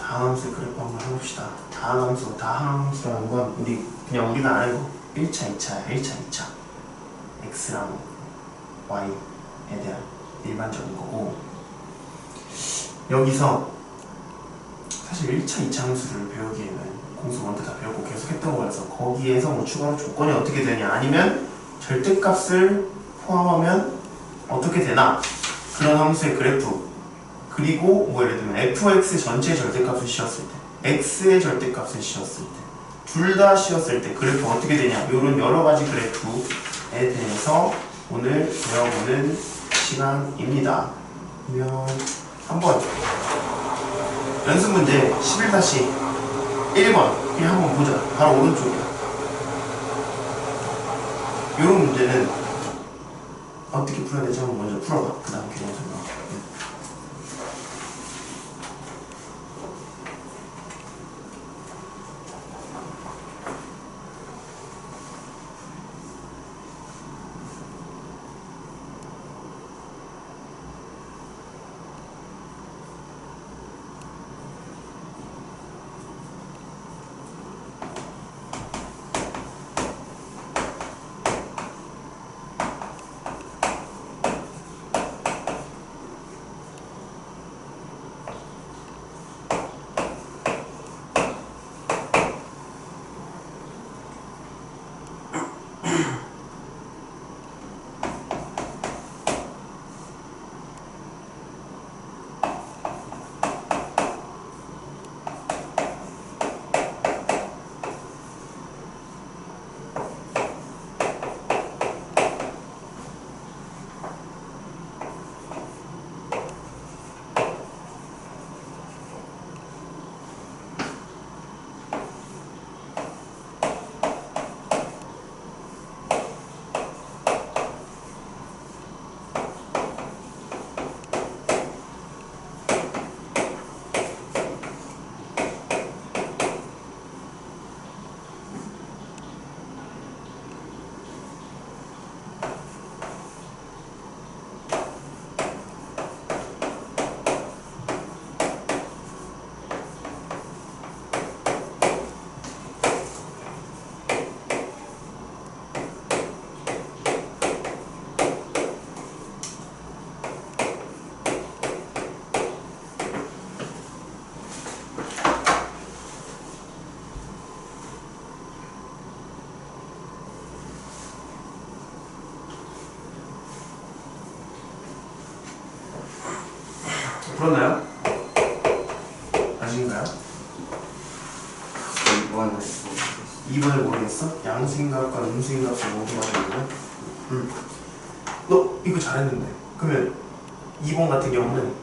다항함수의 그래프 한번 해봅시다. 다항함수라는 건 우리가 아는 거 1차, 2차야. 1차, 2차 x랑 y에 대한 일반적인 거고, 여기서 사실 1차, 2차 함수를 배우기에는 공수 먼저 다 배우고 계속 했던 거라서 거기에서 뭐 추가로 조건이 어떻게 되냐, 아니면 절대값을 포함하면 어떻게 되나, 그런 함수의 그래프, 그리고 뭐 예를 들면 fx 전체의 절대값을 씌웠을 때, x의 절대값을 씌웠을 때, 둘 다 씌웠을 때 그래프 어떻게 되냐, 이런 여러 가지 그래프에 대해서 오늘 배워보는 시간입니다. 그러면 한번 연습 문제 11-1번 그냥 한번 보자. 바로 오른쪽이야. 이런 문제는 어떻게 풀어야 되지? 한번 먼저 풀어봐. 그 다음 개념 설명. 풀었나요? 아직인가요? 2번을 모르겠어? 양수인값과 음수인값을 모두 맞으면? 너 이거 잘했는데. 그러면 2번 같은 경우는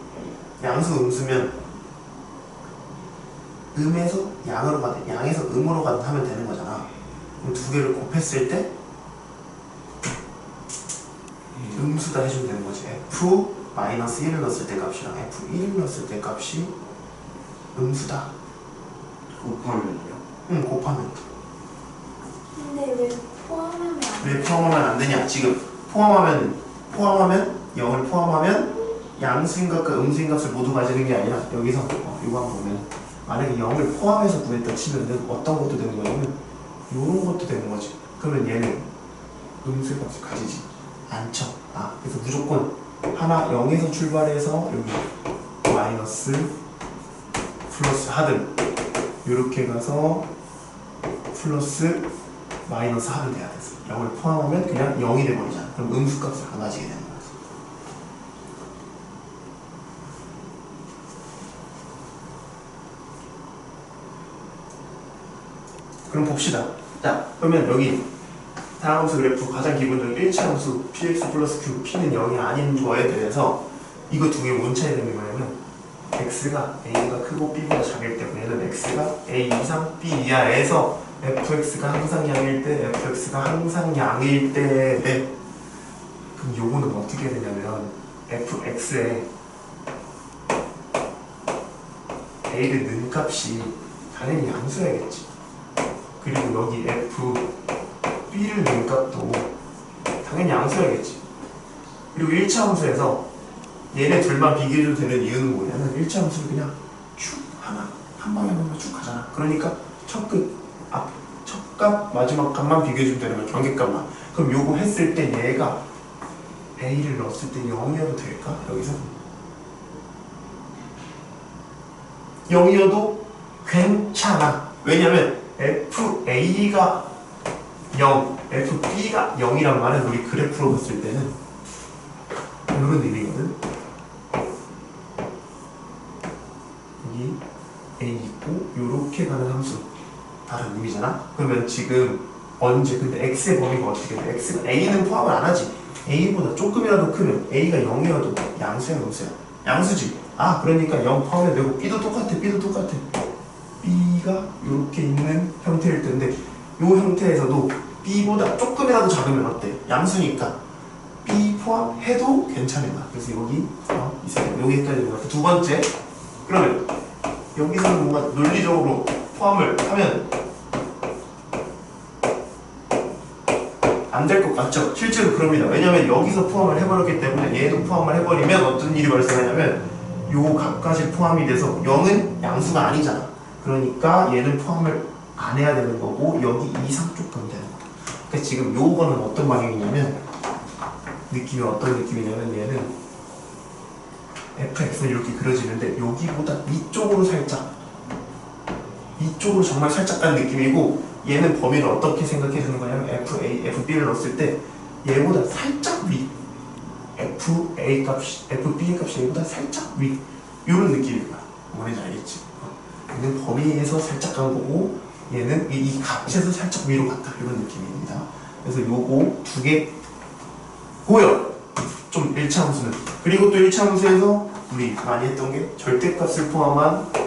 양수 음수면 음에서 양으로 가든 양에서 음으로 가든 하면 되는 거잖아. 그럼 두 개를 곱했을 때 음수다 해주면 되는 거지. F-1을 넣었을 때 값이랑 F1을 넣었을 때 값이 음수다. 곱하면요? 응, 곱하면. 근데 왜 포함하면 안 돼? 왜 포함하면 안 되냐? 지금 포함하면 0을 포함하면 양수인값과 음수인값을 모두 가지는 게 아니라 여기서 이거 한번 보면 만약에 0을 포함해서 구했다 치면은 어떤 것도 되는 거냐면 요런 것도 되는 거지. 그러면 얘는 음수값을 가지지 않죠. 그래서 무조건 하나 0에서 출발해서 여기 마이너스 플러스 하든 이렇게 가서 플러스 마이너스 하든 돼야 됐어. 0을 포함하면 그냥 0이 돼버리잖아. 그럼 음수값을 안 가지게 되는 거지. 그럼 봅시다. 자, 그러면 여기 다항함수 그래프 가장 기본적인 1차 함수 px 플러스 q, p는 0이 아닌 거에 대해서 이거 두 개 뭔 차이 되는 거냐면 x가 a가 크고 b보다 작을 때 얘는 x가 a 이상 b 이하에서 fx가 항상 양일 때 fx가 항상 양일 때 그럼 요거는 어떻게 되냐면 fx에 a를 넣은 값이 당연히 양수야겠지. 그리고 여기 B를 넣은 값도 당연히 양수야겠지. 그리고 1차 함수에서 얘네 둘만 비교해도 되는 이유는 뭐냐면 1차 함수를 그냥 쭉 한 방향으로 쭉 가잖아. 그러니까 첫 값 마지막 값만 비교해주면 되는 거야. 경계값만. 그럼 요거 했을 때 얘가 A를 넣었을 때 0이어도 될까? 여기서 0이어도 괜찮아. 왜냐면 FA가 0, FB가 0이란 말은 우리 그래프로 봤을 때는 이런 의미거든. 여기 A 있고 요렇게 가는 함수 다른 의미잖아. 그러면 지금 언제 근데 X의 범위가 어떻게 돼? X가 A는 포함을 안 하지. A보다 조금이라도 크면 A가 0이어도 양수야 음수야? 양수지. 아 그러니까 0 포함해도 되고 B도 똑같아. B도 똑같아. B가 이렇게 있는 형태일 텐데 이 형태에서도 B보다 조금이라도 작으면 어때? 양수니까 B 포함해도 괜찮은 거야. 그래서 여기 여기까지 뭐야? 두 번째. 그러면 여기서는 뭔가 논리적으로 포함을 하면 안 될 것 같죠? 실제로 그럽니다. 왜냐면 여기서 포함을 해버렸기 때문에 얘도 포함을 해버리면 어떤 일이 발생하냐면 요 값까지 포함이 돼서 0은 양수가 아니잖아. 그러니까 얘는 포함을 안 해야 되는 거고 여기 이상 쪽 가면 되는 거야. 그러니까 지금 요거는 어떤 방향이냐면 느낌이 어떤 느낌이냐면 얘는 fx는 이렇게 그려지는데 여기보다 위쪽으로 살짝 이쪽으로 정말 살짝 가는 느낌이고 얘는 범위를 어떻게 생각해 주는 거냐면 FA, FB를 넣었을 때 얘보다 살짝 위 FA 값이, FB의 값이 얘보다 살짝 위 이런 느낌인 거야. 뭔지 알겠지? 얘는 범위에서 살짝 간 거고 얘는 이 값에서 살짝 위로 갔다 이런 느낌입니다. 그래서 요거 두 개 보여. 좀 1차 함수는. 그리고 또 1차 함수에서 우리 많이 했던 게 절대값을 포함한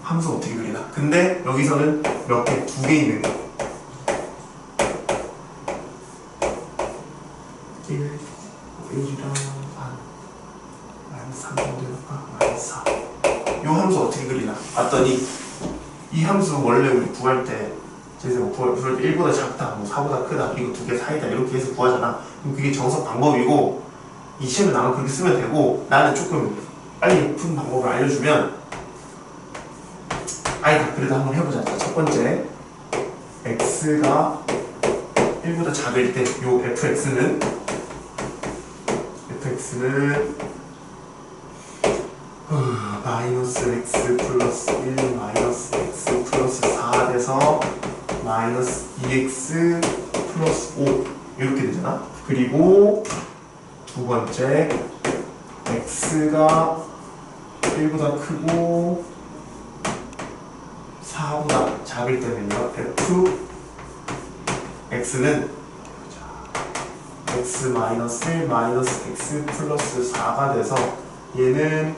함수 어떻게 그리나. 근데 여기서는 몇 개? 두 개 있는 거. 1이랑 -3 정도 해볼까? -4. 요 함수 어떻게 그리나 봤더니 이 함수 원래 우리 구할 때 제가 구할 때 1보다 작다, 뭐 4보다 크다, 그리고 두 개 사이다 이렇게 해서 구하잖아. 그럼 그게 정석 방법이고 이 시험에 나는 그렇게 쓰면 되고 나는 조금 빨리 푸는 방법을 알려주면 아니다. 그래도 한번 해보자. 자, 첫 번째 x가 1보다 작을 때 요 fx는 마이너스 x 플러스 1 마이너스 x 플러스 4 돼서 마이너스 2x 플러스 5 이렇게 되잖아. 그리고 두 번째 x가 1보다 크고 4보다 작을 때는요 fx는 x 마이너스 1 마이너스 x 플러스 4가 돼서 얘는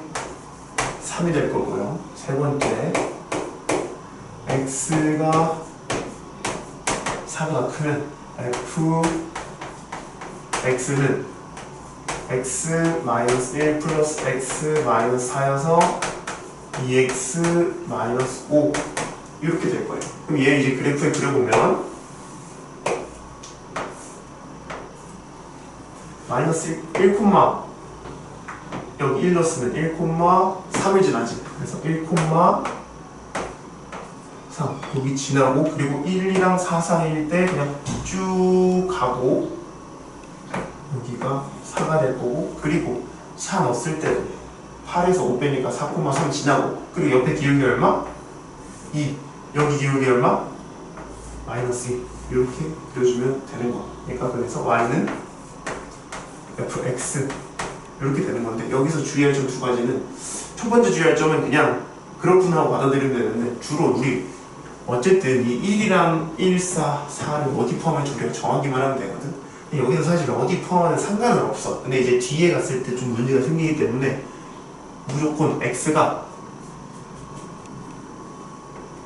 3이 될 거고요. 세 번째 x가 4보다 크면 fx는 x 마이너스 1 플러스 x 마이너스 4여서 2x 마이너스 5 이렇게 될 거예요. 그럼 얘 이제 그래프에 그려보면 마이너스 1, 여기 1 넣었으면 1,3을 지나지. 그래서 1,3 여기 지나고 그리고 1이랑 4 사이일 때 그냥 쭉 가고 여기가 4가 될 거고 그리고 4 넣었을 때도 8에서 5 빼니까 4,3 지나고 그리고 옆에 기울기 얼마? 2 여기 기울기 얼마? 마이너스 2 이렇게 그려주면 되는 거. 그러니까 그래서 y는 fx 이렇게 되는 건데 여기서 주의할 점 두 가지는 첫 번째 주의할 점은 그냥 그렇구나 하고 받아들이면 되는데 주로 우리 어쨌든 이 1이랑 1, 4, 4를 어디 포함할지 우리가 정하기만 하면 되거든. 근데 여기서 사실 어디 포함하는 상관은 없어. 근데 이제 뒤에 갔을 때 좀 문제가 생기기 때문에 무조건 x가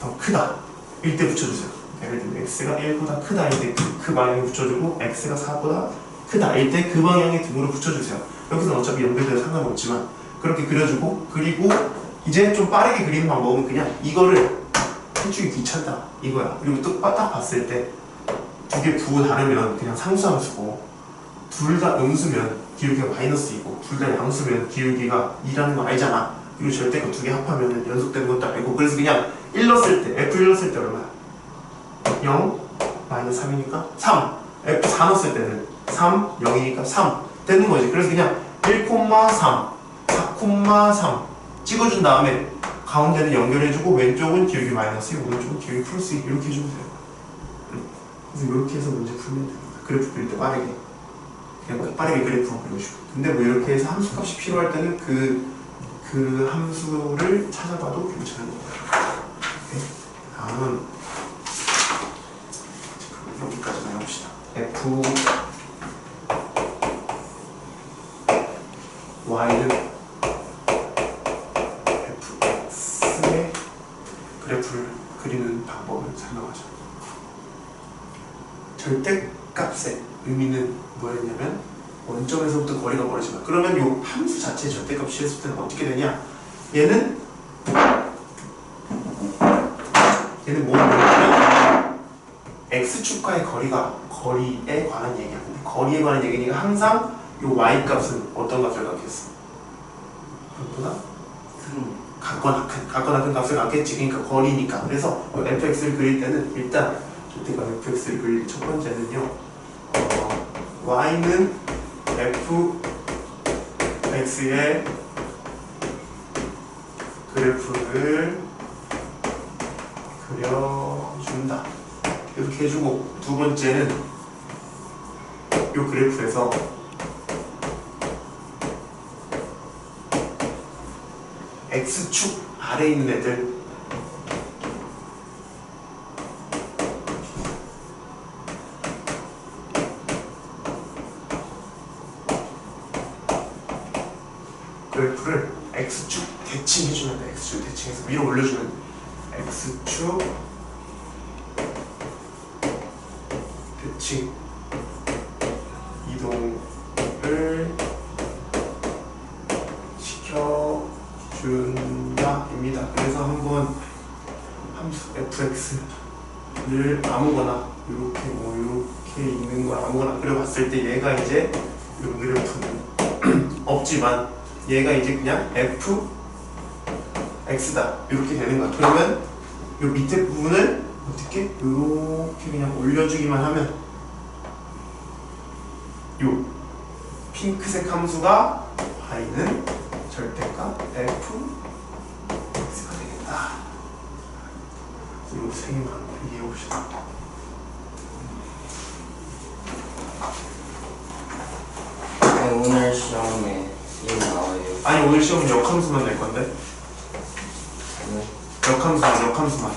더 크다 일 때 붙여주세요. 예를 들면 x가 1보다 크다 일 때 그 방향에 붙여주고 x가 4보다 크다 일 때 그 방향의 등으로 붙여주세요. 여기서는 어차피 연결돼서 상관없지만 그렇게 그려주고 그리고 이제 좀 빠르게 그리는 방법은 그냥 이거를 해주기 귀찮다 이거야. 그리고 또 딱 봤을 때 두 개 부호 다르면 그냥 상수함수고 둘 다 음수면 기울기가 마이너스이고 둘 다 양수면 기울기가 2라는 거 알잖아. 그리고 절대값 두 개 합하면 연속되는 것도 알고 그래서 그냥 1 넣었을 때 F 1 넣었을 때 얼마야? 0 마이너스 3이니까 3 F 4 넣었을 때는 3 0이니까 3 되는 거지. 그래서 그냥 1,3 4,3 찍어준 다음에 가운데는 연결해주고 왼쪽은 기울기 마이너스 1 오른쪽은 기울기 플러스 1 이렇게 해주면 돼요. 그래서 이렇게 해서 문제 풀면 됩니다. 그래프 그릴 때 빠르게 그냥 빠르게 그래프만 그려주고 근데 뭐 이렇게 해서 함수값이 필요할 때는 그 함수를 찾아봐도 괜찮은 거예요. 오케이? 다음은 여기까지만 해봅시다. F Y는 fx의 그래프를 그리는 방법을 설명하죠. 절대값의 의미는 뭐였냐면 원점에서부터 거리가 멀어지면 그러면 이 함수 자체의 절대값이 취했을 때는 어떻게 되냐? 얘는 뭐냐면 x축과의 거리에 관한 얘기야. 근데 거리에 관한 얘기니까 항상 이 y값은 어떤 값을 갖겠어? 그것보다 같거나 큰 값을 갖겠지. 그러니까 거리니까. 그래서 fx를 그릴 때는 일단 절대값 fx를 그릴 첫 번째는요. y는 fx의 그래프를 그려준다. 이렇게 해주고 두 번째는 이 그래프에서 x축 아래에 있는 애들 그래프를 x축 대칭해주면 돼. x축 대칭해서 위로 올려주면 돼. x축 대칭 이동을 시켜준다입니다. 그래서 한번 함수 fx를 아무거나 이렇게 있는 걸 아무거나 그려봤을 때 얘가 이제 이 그래프는 없지만 얘가 이제 그냥 fx다 이렇게 되는 거야. 그러면 이 밑에 부분을 어떻게 이렇게 그냥 올려주기만 하면 요 핑크색 함수가 y는 절대값 fx가 되겠다. 이 세 개만 얘기해 봅시다. 오늘 시험에 이거 나와요. 아니 오늘 시험은 역함수만 낼 건데. 네. 역함수만.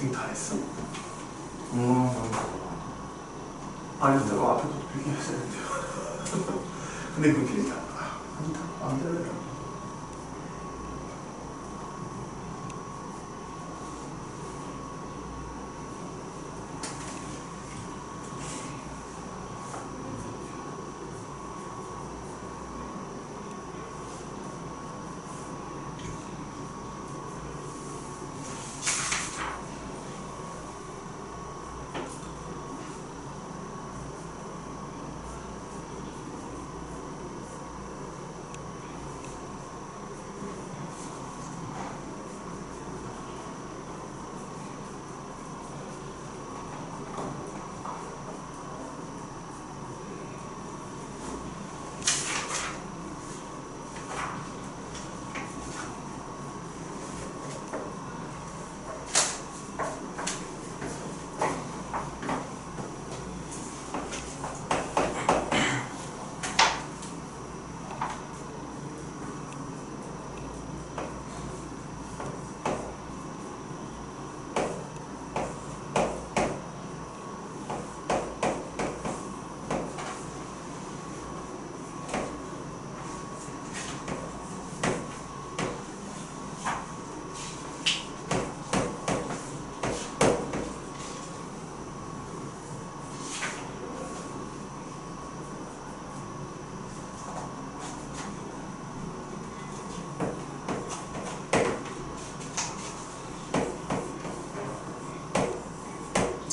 지금 다 했어? 음. 아니 내가 앞에도 필기 했어야 했는데요. 근데 그 필기 아니다 안 되더라.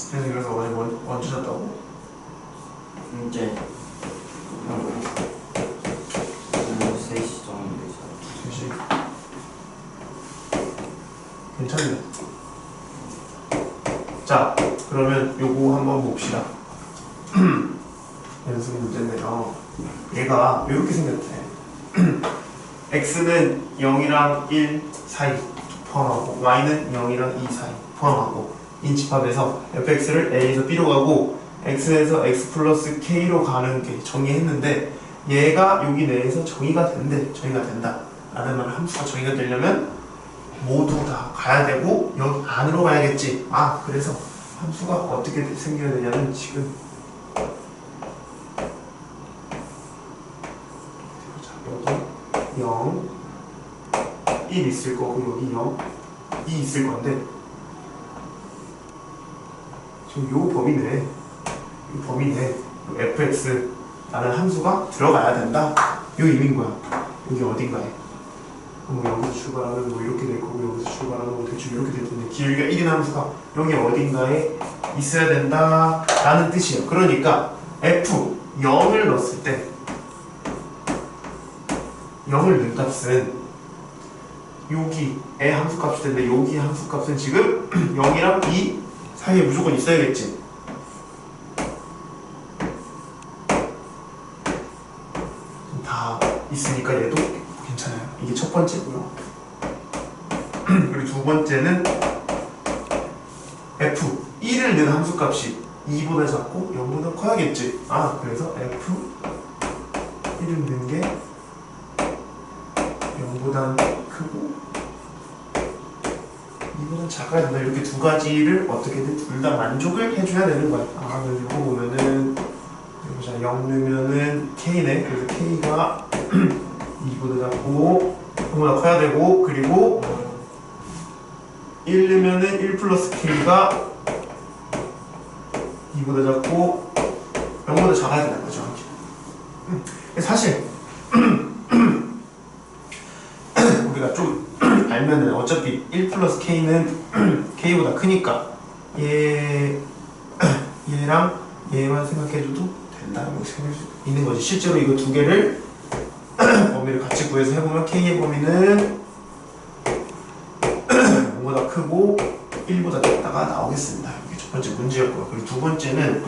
그래서 어제 원 주셨다고? 이제 3시 정도 되죠. 3시 괜찮네. 자 그러면 요거 한번 봅시다. 연습 문제인데요. 얘가 이렇게 생겼대. x는 0이랑 1 사이 포함하고 y는 0이랑 2 사이 포함하고 인집합에서 fx를 a에서 b로 가고 x에서 x 플러스 k로 가는 게 정의했는데 얘가 여기 내에서 정의가 된다 라는 말은 함수가 정의가 되려면 모두 다 가야 되고 여기 안으로 가야겠지. 아 그래서 함수가 어떻게 생겨야 되냐면 지금 여기 0 1 있을 거고 여기 0 2 있을 건데 지금 요 범위네. 이 범위네. fx 라는 함수가 들어가야 된다. 요 의미인 거야. 여기 어딘가에. 뭐 여기서 출발하면 뭐 이렇게 될 거고 여기서 출발하면 뭐 대충 이렇게 될 텐데 길이가 1인 함수가 여기 어딘가에 있어야 된다 라는 뜻이에요. 그러니까 f 0을 넣었을 때 0을 넣은 값은 여기의 함수값이 텐데 여기 함수값은 지금 0이랑 2 사이에 무조건 있어야겠지. 다 있으니까 얘도 괜찮아요. 이게 첫 번째고요. 그리고 두 번째는 f 1을 넣은 함수값이 2보다 작고 0보다 커야겠지. 아 그래서 f 1을 넣은 게 0보다 크고 2보다 작아야 된다. 이렇게 두 가지를 어떻게든 둘 다 만족을 해줘야 되는 거야. 아 그래서 이거 보면은 자 0 넣으면은 k네. 그래서 k가 2보다 작고 0보다 커야 되고 그리고 1 넣으면은 1 플러스 k가 2보다 작고 0보다 작아야 되는 거죠. 사실 우리가 좀 알면은 어차피 1 플러스 k는 k보다 크니까 얘랑 얘만 생각해줘도 된다. 이렇게 생각할 수 있는 거지. 실제로 이거 두 개를 범위를 같이 구해서 해보면 k의 범위는 0보다 크고 1보다 작다가 나오겠습니다. 이게 첫 번째 문제였고요. 그리고 두 번째는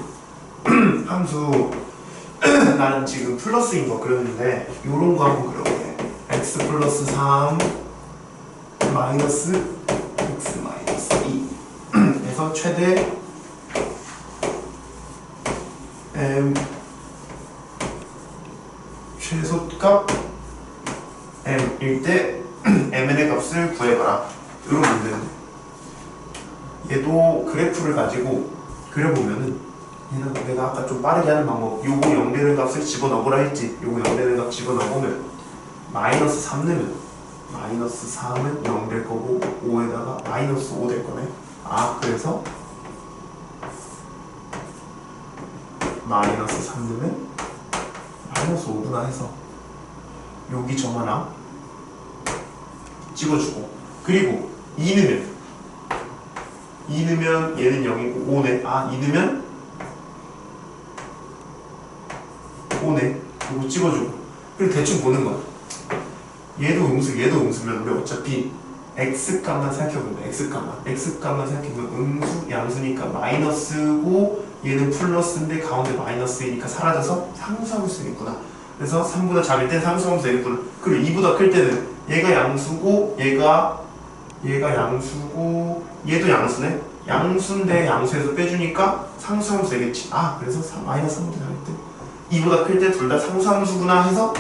함수 나는 지금 플러스인 거 그렸는데 요런 거 한번 그려볼게. x 플러스 3 마이너스 x 마이너스 2 에서 최대 m 최소값 m일 때 mn의 값을 구해봐라. 이런 문제인데 얘도 그래프를 가지고 그려보면은 얘는 내가 아까 좀 빠르게 하는 방법 요거 0 되는 값을 집어넣으라 했지. 요거 0 되는 값 집어넣으면 마이너스 3 넣으면 마이너스 3은 0 될 거고 5에다가 마이너스 5 될 거네. 아 그래서 마이너스 3 넣으면 마이너스 5구나 해서 여기 점 하나 찍어주고 그리고 2 넣으면 얘는 0이고 5네. 아 2 넣으면 5네. 이거 찍어주고 그리고 대충 보는 거야. 얘도 음수면 우리 어차피 x값만 생각해보면 x값만 생각해보면 음수 양수니까 마이너스고 얘는 플러스인데 가운데 마이너스이니까 사라져서 상수함을 쓰겠구나. 그래서 3보다 작을 땐 상수함을 쓰겠구나. 그리고 2보다 클 때는 얘가 양수고 얘가 양수고 얘도 양수네. 양수인데 양수에서 빼주니까 상수함수 되겠지. 아 그래서 마이너스 3보다 작을 때 2보다 클 때 둘 다 상수함수구나 해서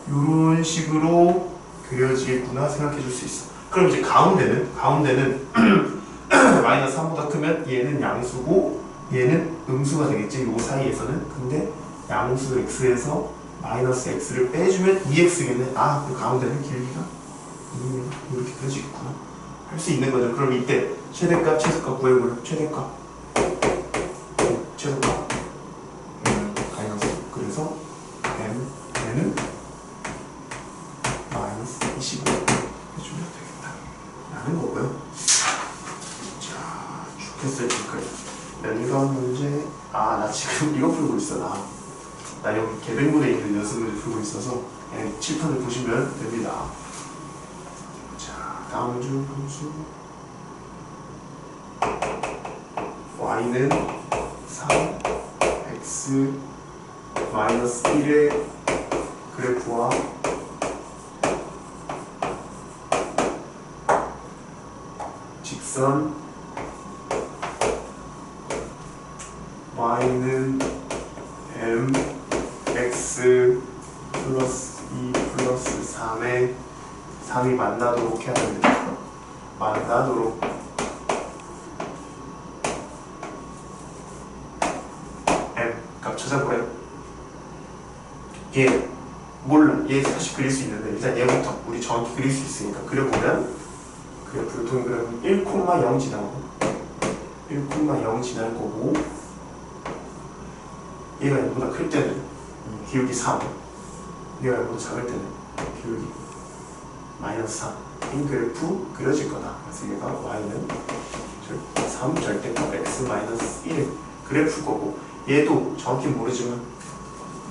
이런 식으로 그려지겠구나 생각해 줄 수 있어. 그럼 이제 가운데는 마이너스 3보다 크면 얘는 양수고 얘는 음수가 되겠지. 요 사이에서는. 근데 양수 x에서 마이너스 x를 빼주면 2x겠네. 아, 그 가운데는 길이가 이렇게 그려지겠구나. 할 수 있는 거죠. 그럼 이때 최대값, 최소값 구해보려. 최대값, 최소값 마이너스. 그래서 m는 마이너스 25 해주면 되겠다 라는 거고요. 자, 쭉 했어요. 지금까지 연관 문제. 아, 나 지금 이거 풀고 있어. 나 여기 계백문에 있는 연습 문제 풀고 있어서 칠판을 보시면 됩니다. 자, 다음 중 함수 y는 3 x 마이너스 1의 그래프와 직선 y는 m x 플러스 2 플러스 3에 3이 만나도록 해야 됩니다. 만나도록 m 값 찾아보래요. 얘 몰라. 얘 사실 그릴 수 있는데 일단 얘부터 우리 정확히 그릴 수 있으니까 그려보면 그래프를 동그라미 1,0 지나고 1,0 지날 거고 얘가 얘보다 클 때는 기울기 3 얘가 얘보다 작을 때는 기울기 마이너스 3인 그래프 그려질 거다. 그래서 얘가 y는 3 절대값 x 마이너스 1의 그래프 거고 얘도 정확히 모르지만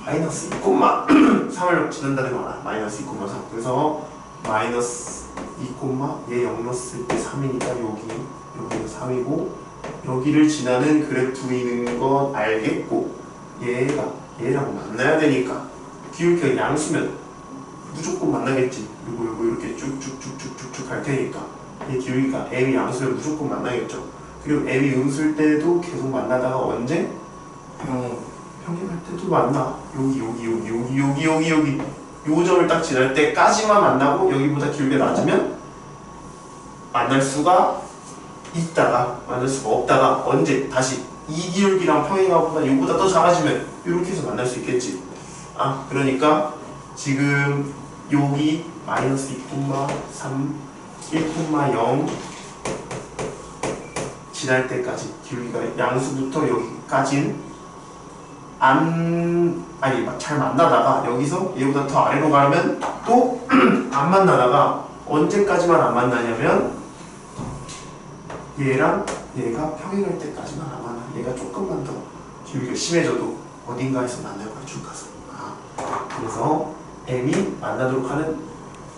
마이너스 2,3을 지난다는 거 알아. 마이너스 2,3 그래서 마이너스 2, 얘 0 넣었을 때 3이니까 여기는 3이고 여기를 지나는 그래프인 건 알겠고 얘랑 만나야 되니까 기울기가 양수면 무조건 만나겠지. 요거 이렇게 쭉쭉쭉쭉쭉 갈 테니까 얘 기울기가 m이 양수면 무조건 만나겠죠. 그리고 m이 음수일 때도 계속 만나다가 언제? 평행할 때도 만나. 여기 요 점을 딱 지날 때까지만 만나고 여기보다 길게 낮으면 만날 수가 있다가 만날 수가 없다가 언제 다시 이 기울기랑 평행하고보다 요보다 더 작아지면 이렇게 해서 만날 수 있겠지. 아 그러니까 지금 여기 마이너스 2,3 1,0 지날 때까지 기울기가 양수부터 여기까지는 잘 만나다가 여기서 얘보다 더 아래로 가면 또 안 만나다가 언제까지만 안 만나냐면 얘랑 얘가 평행할 때까지만 안 만나. 얘가 조금만 더 기울기가 심해져도 어딘가에서 만날 거야. 쭉 가서. 그래서 m이 만나도록 하는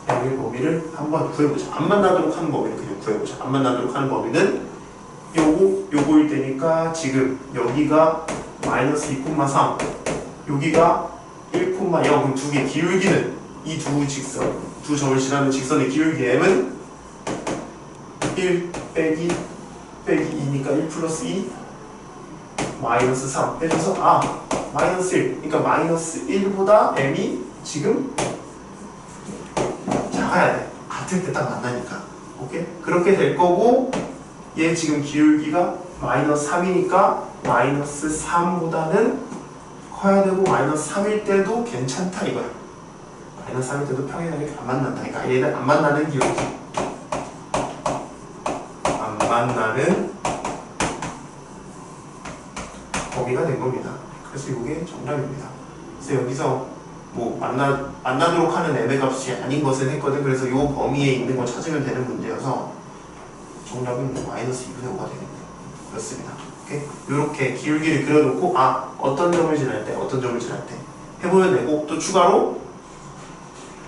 m의 범위를 한번 구해보자. 안 만나도록 하는 범위를 그냥 구해보자. 안 만나도록 하는 범위는 요거일 때니까 지금 여기가 마이너스 2,3 여기가 1,0 그럼 두 개 기울기는 이 두 점을 지나는 직선의 기울기 m은 1 빼기 2니까 1 플러스 2 마이너스 3 빼줘서 마이너스 1 그러니까 마이너스 1보다 m이 지금 작아야 돼. 같을 때 딱 만나니까. 오케이? 그렇게 될 거고 얘 지금 기울기가 마이너스 3이니까 마이너스 3보다는 커야 되고 마이너스 3일 때도 괜찮다 이거야. 마이너스 3일 때도 평행하게 안 만난다. 그러니까 얘는 안 만나는 기울기. 안 만나는 범위가 된 겁니다. 그래서 이게 정답입니다. 그래서 여기서 뭐 만나도록 하는 m의 값이 아닌 것을 했거든. 그래서 이 범위에 있는 거 찾으면 되는 문제여서 정답은 마이너스 2분의 5가 되겠네요. 그렇습니다. 오케이? 이렇게 기울기를 그려놓고 어떤 점을 지날 때 어떤 점을 지날 때 해보면 되고 또 추가로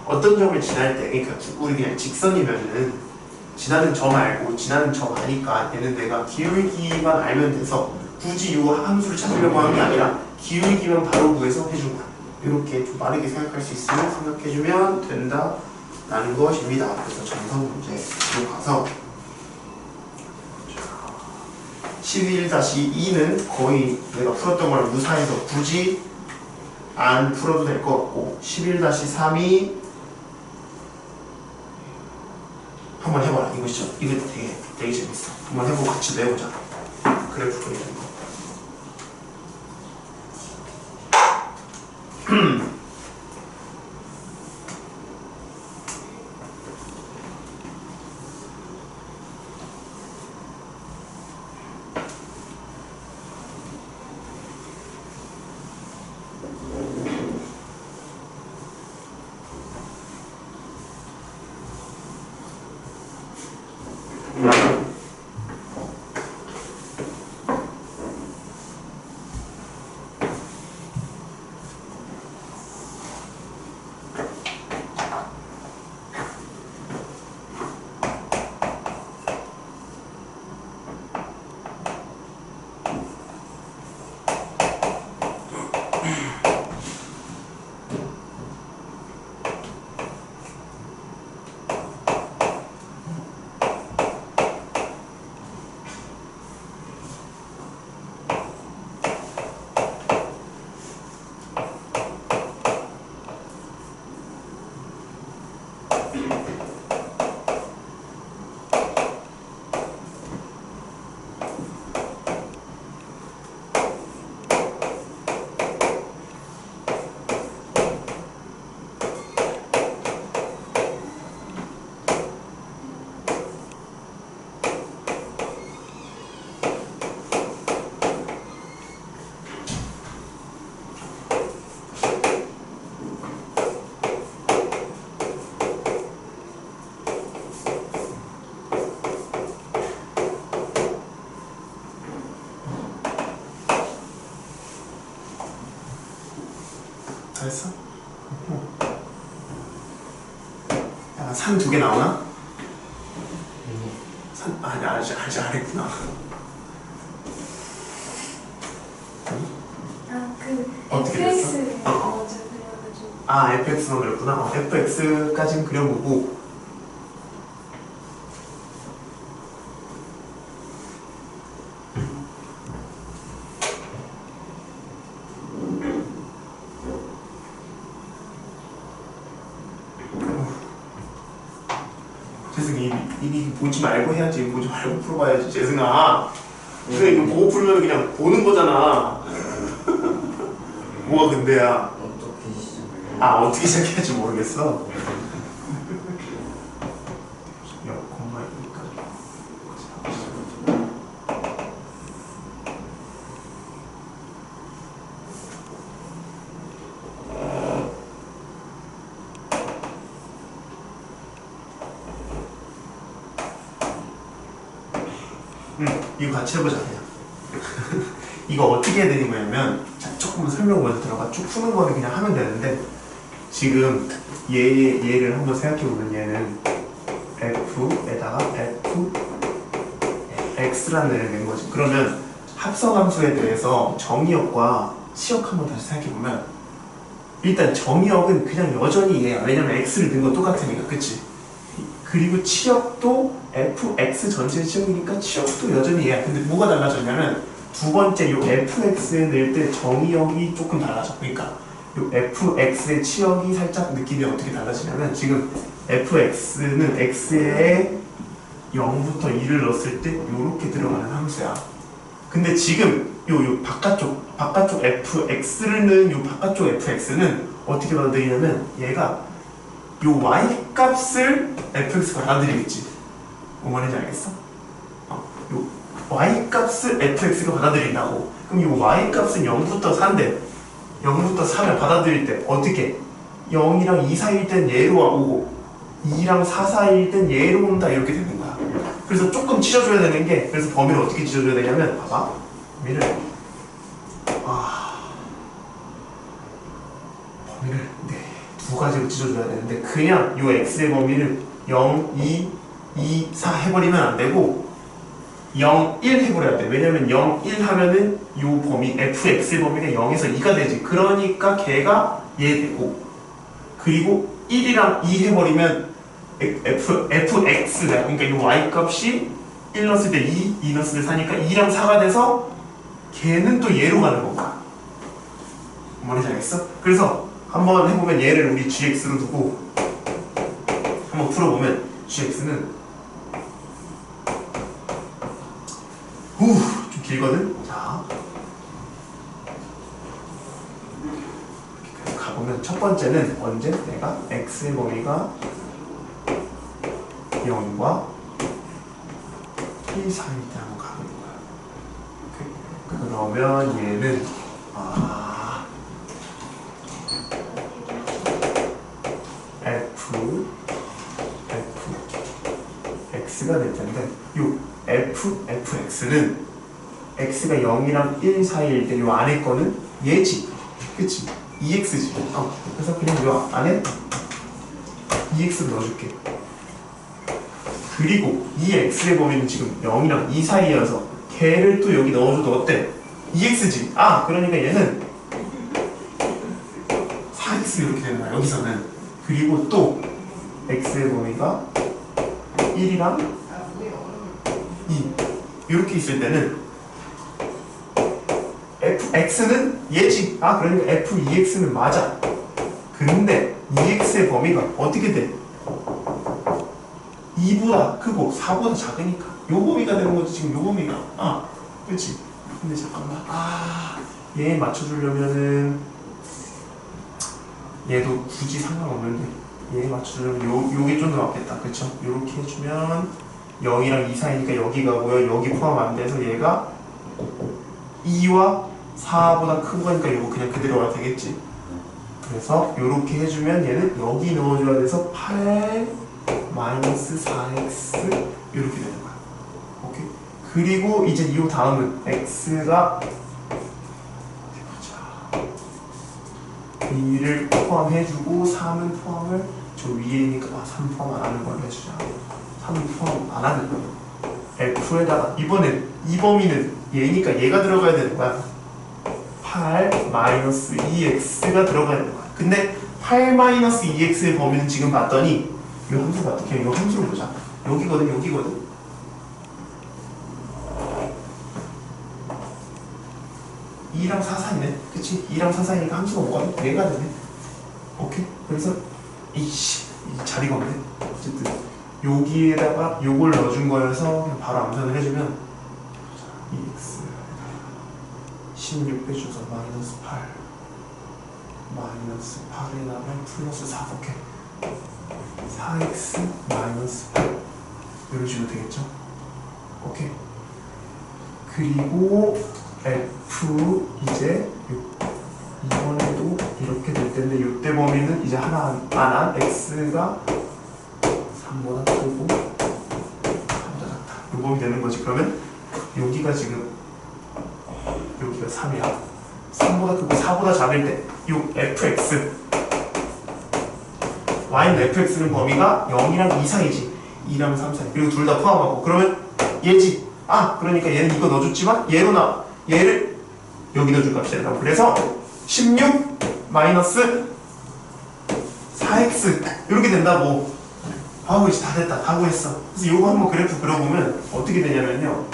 어떤 점을 지날 때 그러니까 우리 그냥 직선이면은 지나는 점 알고 지나는 점 아니까 얘는 내가 기울기만 알면 돼서 굳이 이 함수를 찾으려고 하는 게 아니라 기울기만 바로 구해서 해준 거야. 이렇게 좀 빠르게 생각할 수 있으면 생각해주면 된다라는 것입니다. 그래서 정성 문제로 가서 11-2는 거의 내가 풀었던 거랑 유사해서 굳이 안 풀어도 될 것 같고 11-3이 한번 해봐라. 이거 되게 재밌어. 한번 해보고 같이 내보자. 그래프 그리는 거. 다 했어? 약간 산 2개 나오나? 아니 아직 안 했구나. 어떻게 됐어? FX 먼저 그려가지고 fx만 그렸구나. fx까지는 그려보고 이미 보지 말고 해야지. 보지 말고 풀어봐야지. 재승아. 근데 이거 보고 풀면 그냥 보는 거잖아. 뭐가 근데야. 어떻게 시작해요? 어떻게 시작해야지 모르겠어. 이거 같이 해보자 그냥. 이거 어떻게 해야 되는 거냐면 조금 설명 먼저 들어가. 쭉 푸는 거는 그냥 하면 되는데 지금 얘를 한번 생각해보면 얘는 f에다가 fx라는 애를 낸 거지. 그러면 합성함수에 대해서 정의역과 치역 한번 다시 생각해보면 일단 정의역은 그냥 여전히 얘야. 왜냐면 x를 넣은 건 똑같으니까. 그치? 그리고 치역도 fx 전체의 치역이니까 치역도 여전히 얘야. 근데 뭐가 달라졌냐면 두 번째 요 fx에 넣을 때 정의역이 조금 달라져. 그러니까 요 fx의 치역이 살짝 느낌이 어떻게 달라지냐면 지금 fx는 x의 0부터 2를 넣었을 때 요렇게 들어가는 함수야. 근데 지금 요 바깥쪽 fx를 넣은 요 바깥쪽 fx는 어떻게 받아들이냐면 얘가 요 y 값을 fx가 받아들이겠지. 뭔 말인지 알겠어? 요 y 값을 fx가 받아들인다고. 그럼 요 y 값은 0부터 4인데 0부터 3을 받아들일 때 어떻게? 0이랑 2 사이일 땐 얘로 오고 2랑 4 사이일 땐 얘로 온다 이렇게 되는 거야. 그래서 조금 찢어줘야 되는 게, 그래서 범위를 어떻게 찢어줘야 되냐면 봐봐. 범위를 두 가지로 찢어줘야 되는데 그냥 요 x의 범위를 0, 2, 4 해버리면 안 되고 0, 1 해버려야 돼. 왜냐면 0, 1 하면은 요 범위 fx의 범위가 0에서 2가 되지. 그러니까 걔가 얘 되고, 그리고 1이랑 2 해버리면 fx가, 그러니까 이 y 값이 1 넣었을 때 2 넣었을 때 4니까 2랑 4가 돼서 걔는 또 얘로 가는 거야. 뭔지 알겠어? 그래서 한번 해보면 얘를 우리 gx로 두고 한번 풀어보면 gx는 좀 길거든? 자, 이렇게 가보면 첫 번째는 언제? 내가 x의 범위가 0과 1 사이일 때 한번 가보는 거야. 그러면 얘는 x가 될 텐데, 요 fx는 x가 0이랑 1 사이일 때 요 안에 거는 얘지, 그치? 2x지. 그래서 그냥 요 안에 2x를 넣어줄게. 그리고 이 x의 범위는 지금 0이랑 2 사이여서 걔를 또 여기 넣어줘도 어때? 2x지. 그러니까 얘는 4x 이렇게 되는 거야, 여기서는. 그리고 또 x의 범위가 1이랑 2 이렇게 있을 때는 fx는 얘지. 그러니까 f2x는 맞아. 근데 2x의 범위가 어떻게 돼? 2보다 크고 4보다 작으니까 요 범위가 되는 거지. 지금 요 범위가. 그치? 근데 잠깐만, 얘 맞춰주려면은 얘도 굳이 상관없는데 얘 맞춰주려면 요게 좀 더 맞겠다. 그쵸? 요렇게 해주면 0이랑 2 사이니까 여기 가고요. 여기 포함 안 돼서 얘가 2와 4보다 큰 거니까 요거 그냥 그대로 와도 되겠지. 그래서 요렇게 해주면 얘는 여기 넣어줘야 돼서 8 마이너스 4x 이렇게 되는 거야. 오케이. 그리고 이제 이 다음은 x가 2를 포함해주고 3은 포함을 저 위에니까 3 포함 안 하는 걸로 해주자. 3 포함 안 하는 거야. f에다가 이번엔 이 범위는 얘니까 얘가 들어가야 되는 거야. 8 마이너스 2x가 들어가야 되는 거야. 근데 8 마이너스 2x의 범위는 지금 봤더니 이 함수가 어떻게 해? 이 함수를 보자. 여기거든. 2랑 4 사이네. 그치? 2랑 4 사이니까 함수가 뭐가 돼? 4가 되네. 오케이? 그래서 이 자리가 없네. 어쨌든 여기에다가 요걸 넣어준 거여서 그냥 바로 암산을 해주면 2x 16 빼줘서 마이너스 8 마이너스 8에다가 플러스 4. 오케이. 4x 마이너스 8 이런 식으로 되겠죠? 오케이. 그리고 f 이제 이번에도 이렇게 될 텐데 이때 범위는 이제 하나 안한 x가 3보다 크고 3보다 작다. 이 범위 되는 거지. 그러면 여기가 지금 여기가 3이야. 3보다 크고 4보다 작을 때 이 fx y는 fx는 범위가 0이랑 2 사이지. 2랑 3 사이. 그리고 둘 다 포함하고. 그러면 얘지. 그러니까 얘는 이거 넣어줬지만 얘를 여기 넣어줄 값이 된다고. 그래서 16 마이너스 4x 이렇게 된다고. 이제 다 됐다. 다 구했어. 그래서 이거 한번 그래프 그려보면 어떻게 되냐면요.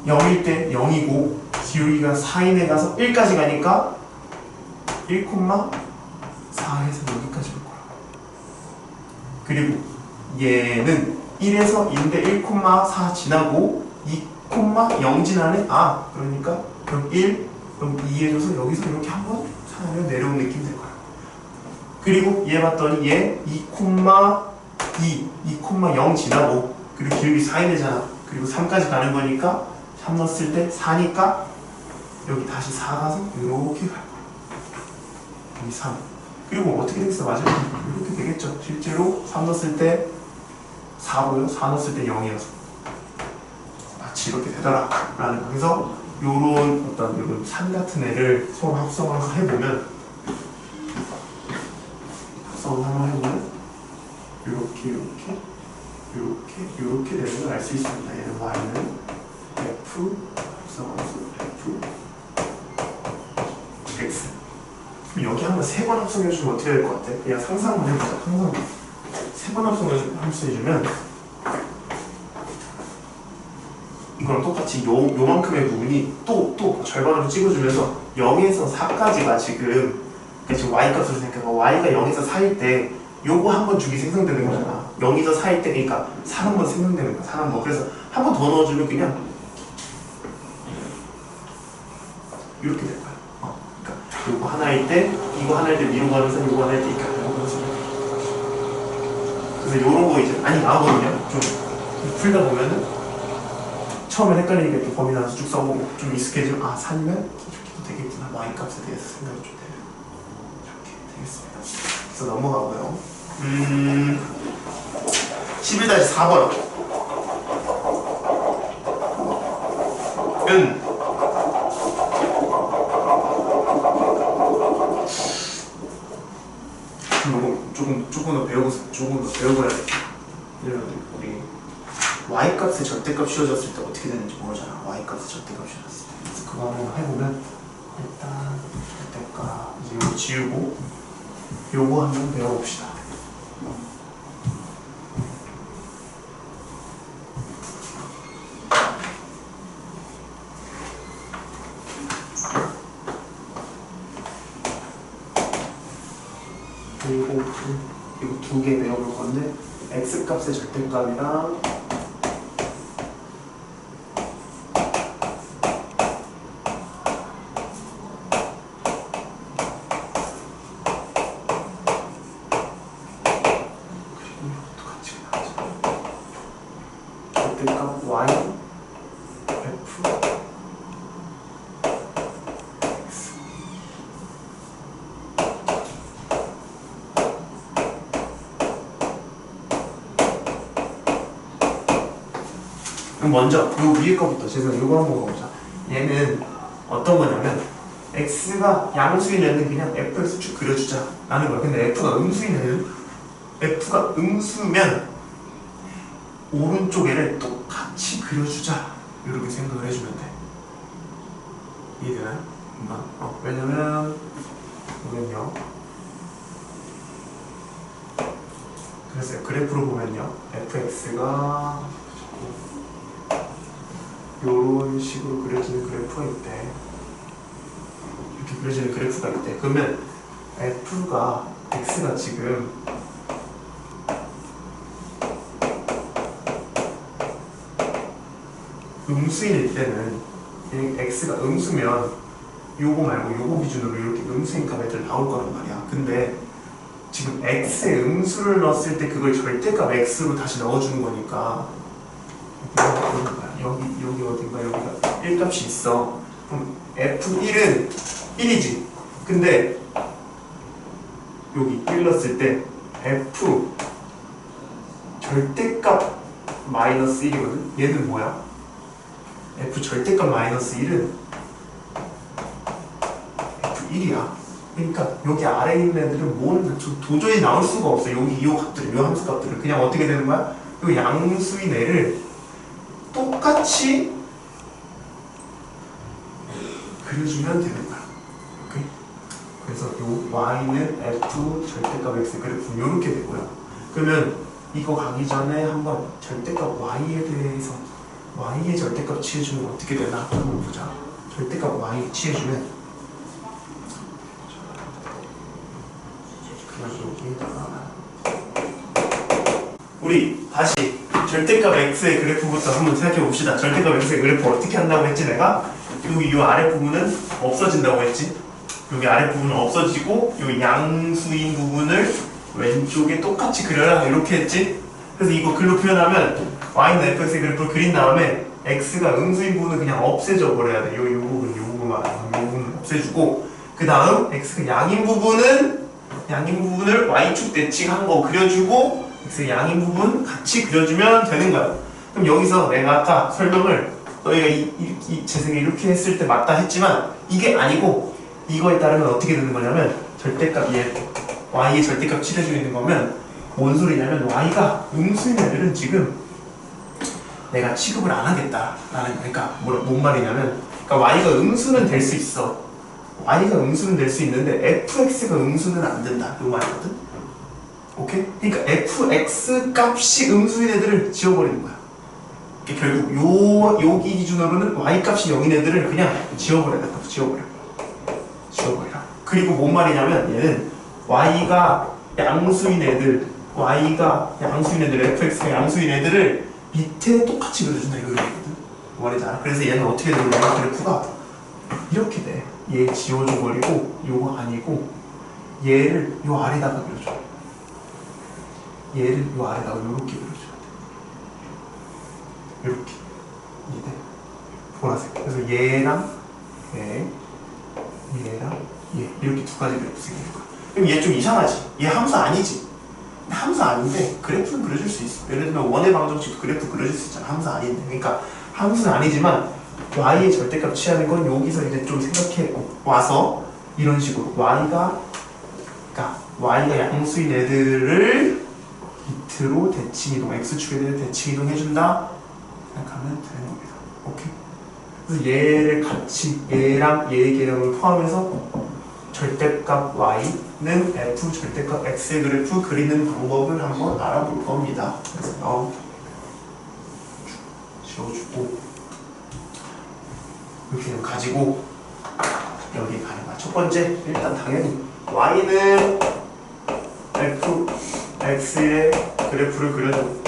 (0일) 때 0이고 기울기가 4인에 가서 1까지 가니까 1,4 해서 여기까지 올 거라고. 그리고 얘는 1에서 2인데 1,4 지나고 2,0 지나네? 아, 그러니까 그럼 1, 그럼 2 해줘서 여기서 이렇게 한번 사면 내려온 느낌 될 거야. 그리고 얘 봤더니 얘 2,0 지나고 그리고 기울기 4이 되잖아. 그리고 3까지 가는 거니까 3 넣었을 때 4니까 여기 다시 4 가서 이렇게 갈 거야. 여기 3. 그리고 어떻게 되겠어? 맞아요? 이렇게 되겠죠. 실제로 3 넣었을 때 4고요. 4 넣었을 때 0이어서 마치 이렇게 되더라. 라는 거에서 요런 어떤 요런 산 같은 애를 서로 합성을 해보면 이렇게 되는 걸 알 수 있습니다. 얘는 y는 f 합성함수 f x. 그럼 여기 한번 3번 합성해주면 어떻게 될 것 같아? 그냥 상상만 해보자. 상상. 3번 합성해주면 이거랑 똑같이 요만큼의 부분이 또 절반으로 찍어주면서 0에서 4까지가 지금 y값으로 생각해봐. y가 0에서 4일 때 요거 한 번 주기 생성되는 거잖아. 0에서 4일 때 그러니까 4 한 번 생성되는 거야. 4 한 번. 그래서 한 번 더 넣어주면 그냥 이렇게 될 거야. 그러니까 요거 하나일 때 이거 하나일 때 미로 가면서 요거 하나일 때 이렇게 가면서. 그래서 요런 거 이제 많이 나오거든요. 좀 풀다 보면은 처음에 헷갈리니까 또 범위 나눠서 쭉 써보고 좀 익숙해지면 아 4면 이렇게도 되겠구나. y값에 대해서 생각이 좀 되면 이렇게 되겠습니다. 그래서 넘어가고요. 11-4번 은 조금 더 배워봐야겠다. 우리 y값의 절대값 씌워졌을 때 어떻게 되는지 모르잖아. y값의 절대값 씌워졌을 때. 그래서 그거 한번 해보면 일단 절대값 이제 이거 지우고 요거 한번 배워봅시다. 그리고 이거 2개 배워볼 건데 x값의 절대값이랑 절대값 y f x 그럼 먼저 요 위에 거부터 요거 한번 보자. 얘는 어떤 거냐면 x가 양수인 애는 그냥 fx 쭉 그려주자 라는 거야. 근데 f가 음수인 애는 f가 음수면 오른쪽 애를 똑같이 그려주자 이렇게 생각을 해주면 돼. 이해되나요? 왜냐면 보면요. 그래서 그래프로 보면요. fx가 요런 식으로 그려지는 그래프가 있대. 이렇게 그려지는 그래프가 있대. 그러면 f가 x가 지금 음수일 때는 x가 음수면 요거 말고 요거 기준으로 이렇게 음수인 값 애들 나올 거란 말이야. 근데 지금 x에 음수를 넣었을 때 그걸 절대값 x로 다시 넣어주는 거니까 여기 어딘가 여기가 1값이 있어. 그럼 f1은 1이지. 근데 여기 1 넣었을 때 f 절대값 마이너스 1이거든. 얘는 뭐야? f 절대값 마이너스 1은 f1이야. 그러니까 여기 아래에 있는 애들은 뭐는 도저히 나올 수가 없어. 여기 이 값들을, 이 함수 값들을 그냥 어떻게 되는 거야? 이 양수인 애를 똑같이 그려주면 되는 거야. 오케이? 그래서 요 y는 f 절대값 x 그래프 이렇게 되고요. 그러면 이거 가기 전에 한번 절대값 y에 대해서 y의 절대값 취해주면 어떻게 되나 한번 보자. 절대값 y 취해주면 여기에다가 우리 다시 절대값 x의 그래프부터 한번 생각해 봅시다. 절대값 x의 그래프 어떻게 한다고 했지 내가? 여기 이 아래 부분은 없어진다고 했지. 여기 아래 부분은 없어지고 여기 양수인 부분을 왼쪽에 똑같이 그려라 이렇게 했지. 그래서 이거 글로 표현하면 y는 fx의 그래프를 그린 다음에 x가 음수인 부분은 그냥 없애져 버려야 돼. 요 부분 없애주고 그 다음 x가 양인 부분을 y축 대칭한 거 그려주고 x의 양인 부분 같이 그려주면 되는 거야. 그럼 여기서 내가 아까 설명을 너희가 재생에 이렇게 했을 때 맞다 했지만 이게 아니고 이거에 따르면 어떻게 되는 거냐면 절대값 y의 절대값 칠해주고 있는 거면 뭔 소리냐면 y가 음수인 애들은 지금 내가 취급을 안 하겠다라는 그러니까 뭔 말이냐면 그러니까 y가 음수는 될 수 있어. y가 음수는 될 수 있는데 fx가 음수는 안 된다. 이 말이거든. 오케이? 그러니까 fx 값이 음수인 애들을 지워버리는 거야. 결국 여기 기준으로는 y 값이 0인 애들을 그냥 지워버려야 돼. 지워버리라. 그리고 뭔 말이냐면 얘는 y가 양수인 애들 fx가 양수인 애들을 밑에 똑같이 그려준다 이거거든. 말이지 않아? 그래서 얘는 어떻게 되냐면 그래프가 이렇게 돼. 얘 지워줘 버리고 요거 아니고 얘를 요 아래다가 그려줘. 얘를 요 아래다가 요렇게 그려줘야 돼. 요렇게 이해돼? 보라색. 그래서 얘랑 얘랑 얘 이렇게 두 가지 그래프 생기는 거야. 그럼 얘 좀 이상하지? 얘 함수 아니지? 함수 아닌데 그래프는 그려줄 수 있어. 예를 들면 원의 방정식도 그래프 그려줄 수 있잖아. 함수 아닌데. 그러니까 함수는 아니지만 y의 절대값 취하는 건 여기서 이제 좀 생각해 와서 이런 식으로 y가 양수인 애들을 밑으로 대칭이동 x축 애들을 대칭이동 해준다 생각하면 되는 겁니다. 오케이? 그래서 얘를 같이 얘랑 얘의 개념을 포함해서 절대값 y는 f 절대값 x의 그래프 그리는 방법을 한번 알아볼 겁니다. 그래서 지워주고 이렇게 가지고 여기 가는 거야. 첫 번째 일단 당연히 y는 f x의 그래프를 그려줘.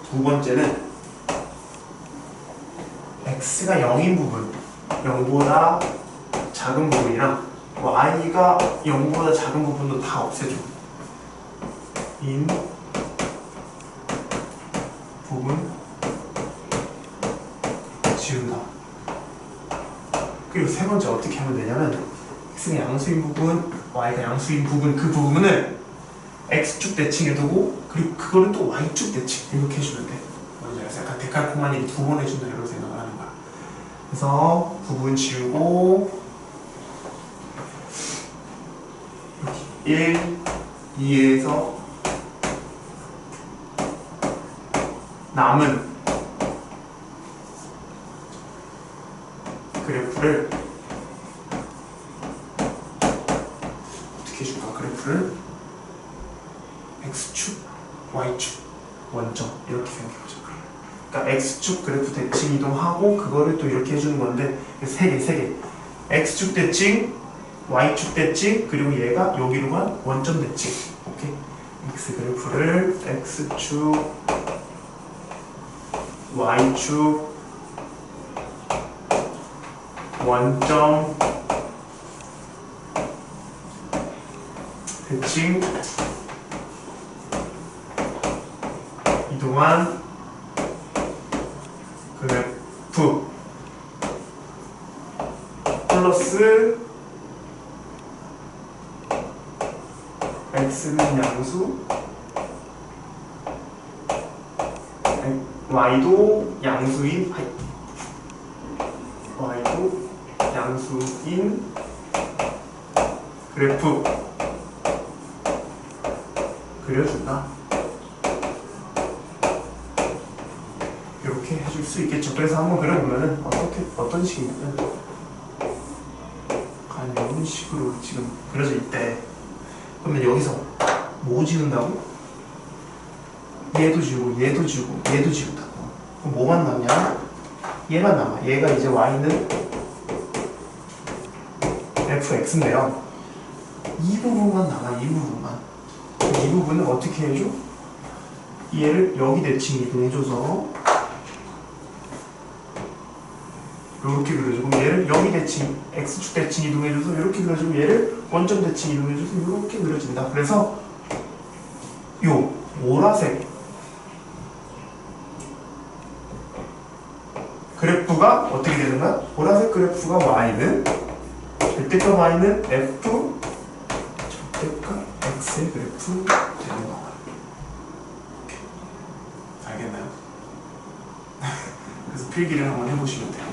두 번째는 x가 0인 부분, 0보다 작은 부분이랑 y가 0보다 작은 부분도 다 없애줘. 인 부분 지운다. 그리고 세 번째 어떻게 하면 되냐면 x가 양수인 부분, y가 양수인 부분 그 부분을 x축 대칭해 두고 그리고 그거를 또 y축 대칭 이렇게 해주면 돼. 뭔지 알았어? 약간 데칼코마니를 두 번 해준다 이런 생각을 하는 거야. 그래서 부분 지우고 1, 2에서 남은 그래프를 어떻게 해줄까? 그래프를 x축, y축, 원점 이렇게 생각해보자. 그러니까 x축 그래프 대칭 이동하고 그거를 또 이렇게 해주는 건데 세 개 x축 대칭, y축 대칭 그리고 얘가 여기로 간 원점 대칭. 오케이? x 그래프를 x축 y축 원점 대칭 이동한 그래프 플러스 x는 양수 y도 양수인 그래프 그려준다. 이렇게 해줄 수 있겠죠. 그래서 한번 그려보면은 어떤 식이냐면 이런 식으로 지금 그려져 있대. 그러면 여기서 뭐 지운다고? 얘도 지우고 얘도 지우고 얘도 지운다고. 그럼 뭐만 남냐? 얘만 남아. 얘가 이제 y는 fx인데요. 이 부분만 남아. 이 부분만. 이 부분은 어떻게 해줘? 얘를 여기 대칭 이동해줘서 이렇게 그려줘. 그럼 얘를 여기 대칭, x축 대칭 이동해줘서 이렇게 그려주고 얘를 원점 대칭 이동해줘서 이렇게 그려진다. 그래서 요 보라색 그래프가 어떻게 되는 거야? 보라색 그래프가 y는 절대값 y는 f 절대값 x의 그래프 되는 거야. 알겠나요? 그래서 필기를 한번 해보시면 돼요.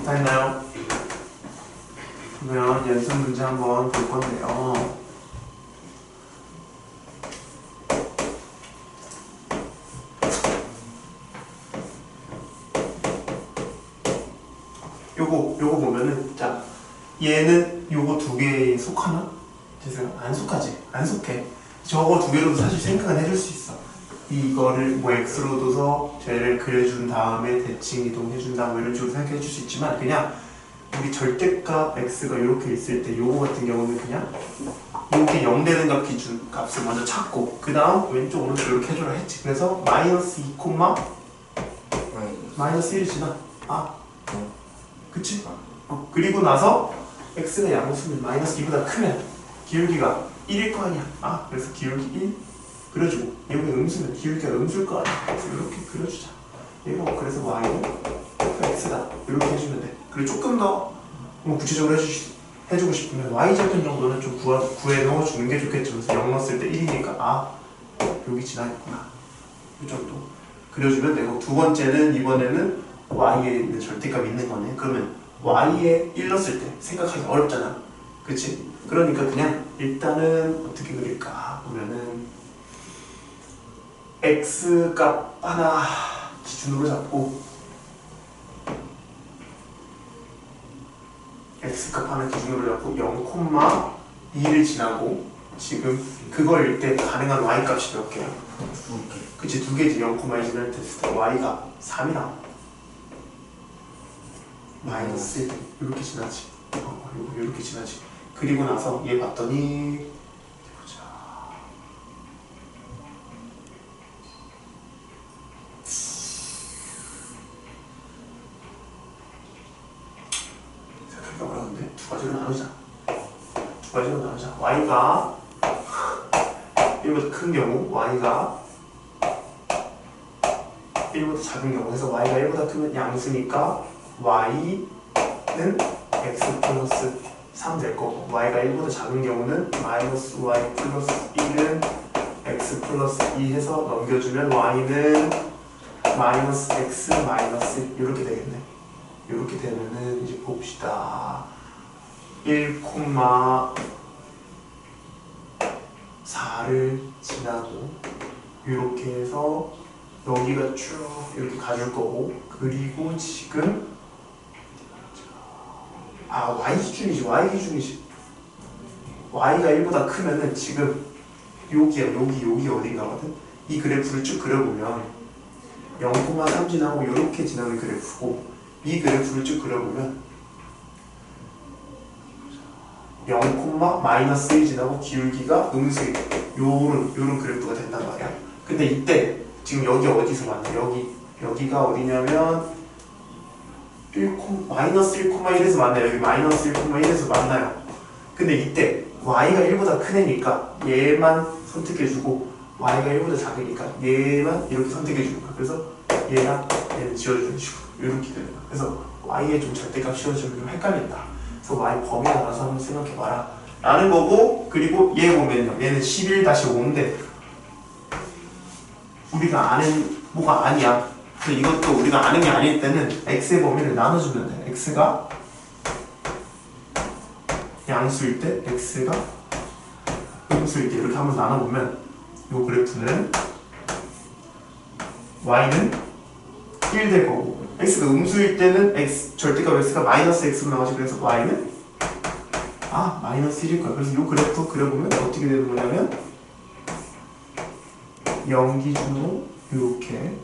다 했나요? 그러면 연습 문제 한번 볼 건데요. 요거 보면은, 자, 얘는 요거 두 개에 속하나? 제 생각 안 속하지? 안 속해. 저거 두 개로도 사실 생각은 해줄 수 있어. 이거를 뭐 x로 둬서 쟤를 그려준 다음에 대칭 이동해준다 뭐 이런 식으로 생각해 줄 수 있지만, 그냥 우리 절대값 x가 이렇게 있을 때 요거 같은 경우는 그냥 이렇게 0 되는 값 기준 값을 먼저 찾고 그 다음 왼쪽 오른쪽 이렇게 해줘라 했지. 그래서 마이너스 2, 마이너스 1이 지나. 그치? 그리고 나서 x가 양수면 마이너스 2보다 크면 기울기가 1일 거 아니야. 그래서 기울기 1 그려주고 여기 음수면 기울기가 음수일 거 아니야. 그래서 이렇게 그려주자. 얘가 그래서 y는 fx다 이렇게 해주면 돼. 그리고 조금 더 구체적으로 해주고 싶으면 y절편 정도는 좀 구해 넣어주는 게 좋겠죠. 그래서 0 넣었을 때 1이니까 여기 지나있구나 이 정도 그려주면 되고, 두 번째는 이번에는 y에 있는 절대값이 있는 거네. 그러면 y에 1 넣었을 때 생각하기 어렵잖아. 그치? 그러니까 그냥 일단은 어떻게 그릴까 보면은 x 값 하나 기준으로 잡고 x 값 하나 기준으로 잡고 0,2를 지나고 지금 그걸 때 가능한 y 값이 몇 개야? 그치, 두 개지. 0,2 지날 때 y가 3이라 마이너스 1 이렇게 지나지. 이렇게 지나지. 그리고 나서 얘 봤더니 보자. 생각하기가 어려운데 두 가지로 나누자. y가 1보다 큰 경우, y가 1보다 작은 경우 해서 y가 1보다 크면 양수니까 y는 x 플러스 3 될 거고 y가 1보다 작은 경우는 마이너스 y 플러스 1은 x 플러스 2 해서 넘겨주면 y는 마이너스 x 마이너스 1 이렇게 되겠네. 이렇게 되면은 이제 봅시다. 1,4를 지나고 이렇게 해서 여기가 쭉 이렇게 가줄 거고 그리고 지금 y 기준이지. y가 1보다 크면은 지금 여기야. 여기 어딘가거든. 이 그래프를 쭉 그려보면 0,3 지나고 이렇게 지나는 그래프고 이 그래프를 쭉 그려보면 0,-1 지나고 기울기가 음수이 요런 그래프가 된단 말이야. 근데 이때 지금 여기 어디서 만나? 여기가 어디냐면 마이너스 1,1에서 만나요. 여기 마이너스 1,1에서 만나요. 근데 이때 y가 1보다 큰 애니까 얘만 선택해주고 y가 1보다 작으니까 얘만 이렇게 선택해주는 거야. 그래서 얘랑 얘는 지워주는 식으로 이렇게 되는 거야. 그래서 y에 좀 절대값 씌워주면 좀 헷갈린다. 그래서 y 범위 알아서 한번 생각해봐라 라는 거고 그리고 얘 보면요. 얘는 11-5인데 우리가 아는 뭐가 아니야. 그래서 이것도 우리가 아는 게 아닐 때는 x의 범위를 나눠주면 돼. x가 양수일 때, x가 음수일 때 이렇게 한번 나눠보면 이 그래프는 y는 1 될 거고 x가 음수일 때는 절대값 x가 마이너스 x로 나가지. 그래서 y는 마이너스 1일 거야. 그래서 이 그래프 그려보면 어떻게 되는 거냐면 0 기준으로 이렇게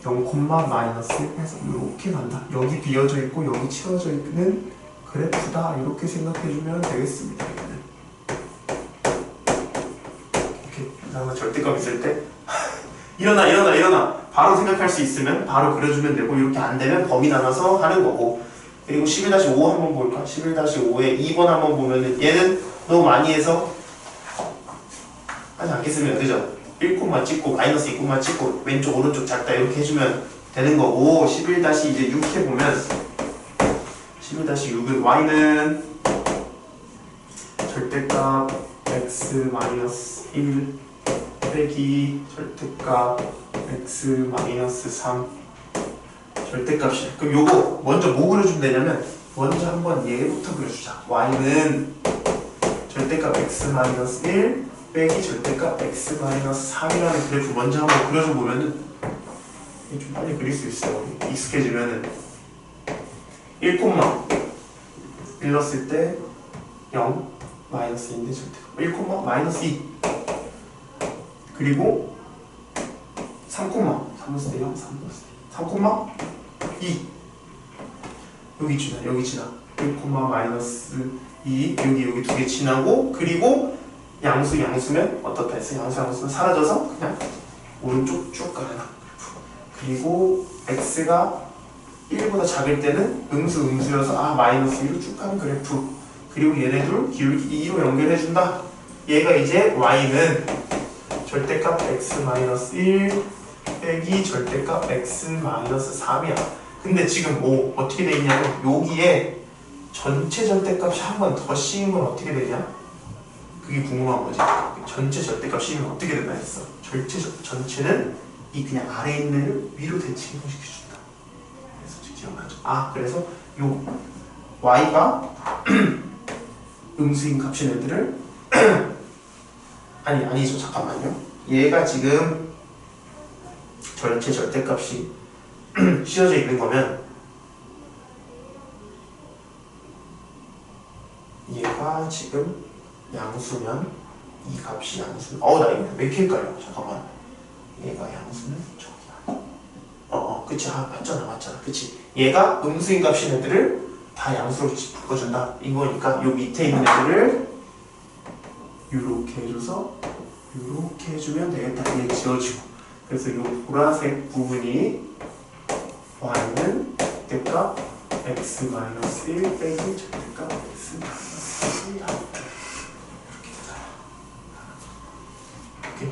0,-1 해서 이렇게 간다. 여기 비어져 있고 여기 채워져 있는 그래프다. 이렇게 생각해주면 되겠습니다. 이렇게 그다음에 절대값 있을 때 일어나 바로 생각할 수 있으면 바로 그려주면 되고 이렇게 안 되면 범위 나눠서 하는 거고 그리고 11-5 한번 볼까? 11-5에 2번 한번 보면은 얘는 너무 많이 해서 하지 않겠으면 되죠? 1콤마 찍고 마이너스 2콤마 찍고 왼쪽 오른쪽 작다 이렇게 해주면 되는 거고 11-6 해보면 11-6은 y는 절대값 x-1 빼기 절대값 x-3 절대값이야. 그럼 요거 먼저 뭐 그려주면 되냐면 먼저 한번 얘부터 그려주자. y는 절대값 x-1 빼기 절대값 x-3이라는 그래프 먼저 한번 그려줘 보면은 좀 빨리 그릴 수 있어요. 익숙해지면은 1, 1 넣었을 때 0 마이너스인데 절대값 1, -2 그리고 3, 3 넣었을 때 0, 3,2 여기 지나 1, -2 여기 두 개 지나고 그리고 양수면 어떻다 했어? 양수면 사라져서 그냥 오른쪽 쭉 가는 그리고 x가 1보다 작을 때는 음수여서 마이너스 1로 쭉 가는 그래프 그리고 얘네들 기울기 2로 연결해준다. 얘가 이제 y는 절대값 x-1 빼기 절대값 x-3이야. 근데 지금 뭐 어떻게 돼 있냐면 여기에 전체 절대값이 한 번 더 씌인 건 어떻게 되냐? 그게 궁금한 거지. 전체 절대값 씌우면 어떻게 된다 했어? 전체는 이 그냥 아래에 있는 애를 위로 대칭시켜준다. 그래서 기억나죠? 그래서 요 y가 음수인 값인 애들을 아니죠. 잠깐만요. 얘가 지금 전체 절대값이 씌워져 있는 거면 얘가 지금 양수면 이 값이 양수면 나 이거 왜 이렇게 헷갈려. 잠깐만. 얘가 양수면 저기야. 그치. 맞잖아. 그치. 얘가 음수인 값인 애들을 다 양수로 바꿔준다. 이거니까 요 밑에 있는 애들을 요렇게 해줘서 요렇게 해주면 되겠다. 얘 지워지고. 그래서 요 보라색 부분이 y는 절대값 x-1 빼기 절대값 x-1 이렇게 되잖아. 이렇게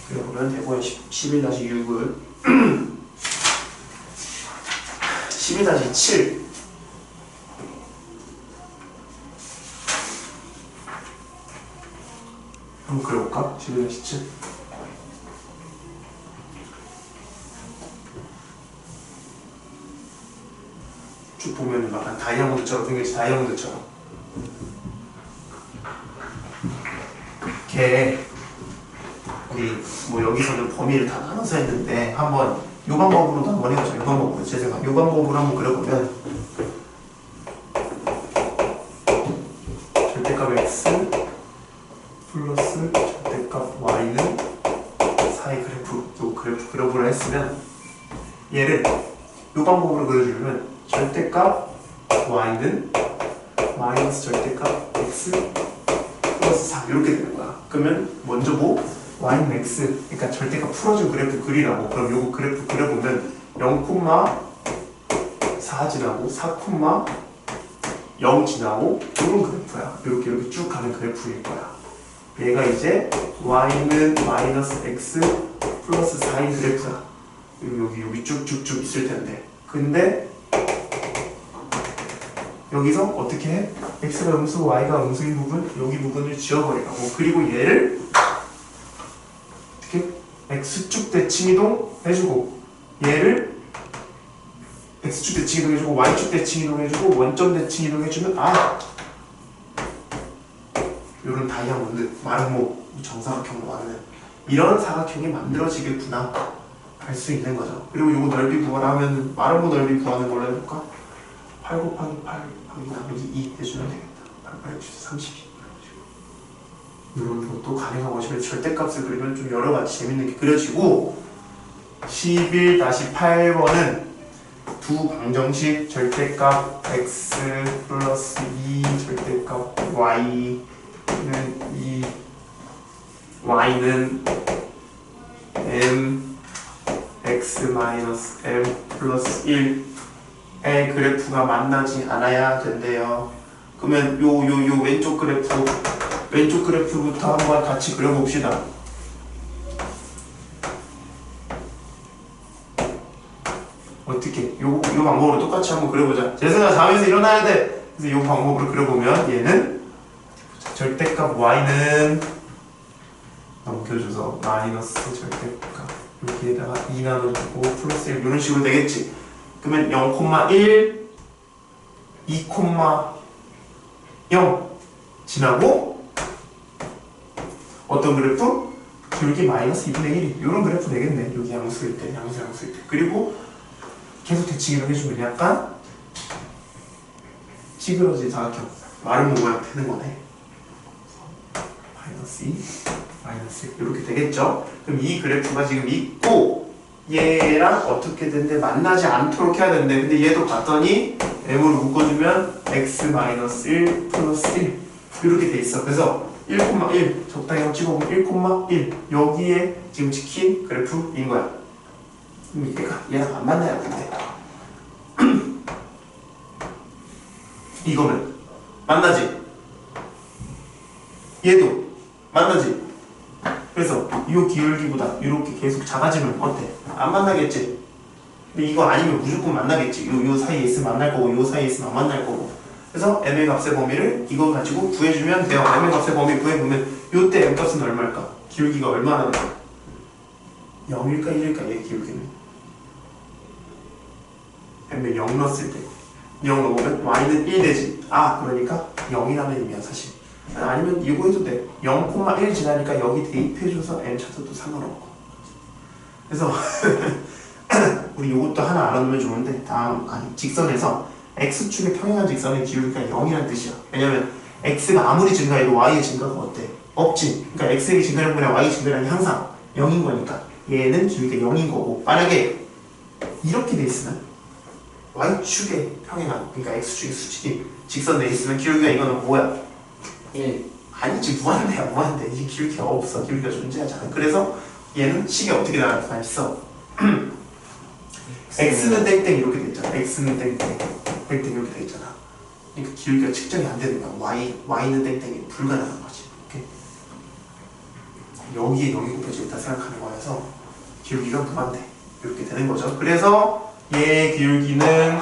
그려보면 되고요. 11-6은 11-7 한번 그려볼까? 11-7 쭉 보면 약간 다이아몬드처럼 생겼지. 다이아몬드처럼 걔 우리 뭐 여기서는 범위를 다 나눠서 했는데 한번 요 방법으로도 한번 해보자. 요 방법으로 제 생각 요 방법으로 한번 그려보면 절대값 x 플러스 절대값 y는 사이 그래프 요 그래프 그려보라 했으면 얘를 요 방법으로 그려주려면 절대값 y는 마이너스 절대값 x 플러스 4 이렇게 되는 거야. 그러면 먼저 뭐 y는 x 그러니까 절대값 풀어준 그래프 그리라고. 그럼 요거 그래프 그려보면 0,4 지나고 4,0 지나고 이런 그래프야. 이렇게 쭉 가는 그래프일 거야. 얘가 이제 y는 마이너스 x 플러스 4인 그래프야. 여기 쭉쭉쭉 있을 텐데 근데 여기서 어떻게 해? x가 음수고 y가 음수인 부분 여기 부분을 지워버리라고. 그리고 얘를 어떻게 x축 대칭 이동 해주고 얘를 x축 대칭 이동 해주고 y축 대칭 이동 해주고 원점 대칭 이동 해주면 요런 다이아몬드 마름모 정사각형으로 하는 이런 사각형이 만들어지겠구나 알 수 있는 거죠. 그리고 요거 넓이 구하라 하면 마름모 넓이 구하는 걸로 해볼까? 8 곱하기 8 나누기 2 해주면 되겠다. 8, 32 이런 것도 가능하고 싶으면 절대값을 그리면 좀 여러가지 재밌는 게 그려지고 11-8번은 두 방정식 절대값 x 플러스 2 절대값 y는 y는 m x 마이너스 m 플러스 1의 그래프가 만나지 않아야 된대요. 그러면 요 왼쪽 그래프부터 한번 같이 그려봅시다. 어떻게? 요 방법으로 똑같이 한번 그려보자. 재승아 잠에서 일어나야 돼. 그래서 요 방법으로 그려보면 얘는 절대값 y는 넘겨줘서 마이너스 절대값 여기에다가 2 나눠주고 플러스 1 이런 식으로 되겠지. 그러면 0,1 2,0 지나고 어떤 그래프? 여기 마이너스 2분의 1 이런 그래프 되겠네. 여기 양수일 때 양수일 때. 그리고 계속 대칭이라고 해주면 약간 찌그러진 사각형 마름모 모양 되는 거네. 마이너스 2 마이너스 1 이렇게 되겠죠. 그럼 이 그래프가 지금 있고 얘랑 어떻게 되는데 만나지 않도록 해야 되는데 근데 얘도 봤더니 m으로 묶어주면 x-1 플러스 1 이렇게 돼 있어. 그래서 1,1 적당히 한번 찍어보면 1,1 여기에 지금 찍힌 그래프인 거야. 그럼 얘랑 안 만나야 되는데 이거는 만나지? 얘도 만나지? 그래서 이 기울기보다 이렇게 계속 작아지면 어때? 안 만나겠지? 근데 이거 아니면 무조건 만나겠지. 요 사이에 있으면 만날 거고 요 사이에 있으면 안 만날 거고. 그래서 m의 값의 범위를 이거 가지고 구해주면 돼요. m의 값의 범위 구해보면 요때 m 값은 얼마일까? 기울기가 얼마나 돼? 0일까 1일까 얘 기울기는? m에 0 넣었을 때 0 넣으면 y는 1 되지. 그러니까 0이라는 의미야 사실. 아니면 이거 해도 돼. 0,1 지나니까 여기 대입해줘서 n 찾아도 상관없고. 그래서 우리 이것도 하나 알아두면 좋은데 다음 직선에서 x축에 평행한 직선의 기울기가 0이라는 뜻이야. 왜냐면 x가 아무리 증가해도 y의 증가가 어때? 없지. 그러니까 x의 증가량보다 y의 증가량이 항상 0인 거니까 얘는 기울기가 0인 거고, 만약에 이렇게 돼 있으면 y축에 평행한, 그러니까 x축의 수직이 직선 돼 있으면 기울기가 이거는 뭐야? 1. 아니지, 무한대야. 무한대. 이게 기울기가 없어. 기울기가 존재하지 않아. 그래서 얘는 식이 어떻게 나타나 있어? x는 땡땡 이렇게 돼 있잖아. x는 땡땡 땡땡 이렇게 돼 있잖아. 그러니까 기울기가 측정이 안 되는 거야. y는 땡땡이 불가능한 거지. 오케이? 여기에 0이 곱해져 있다 생각하는 거여서 기울기가 무한대 이렇게 되는 거죠. 그래서 얘 기울기는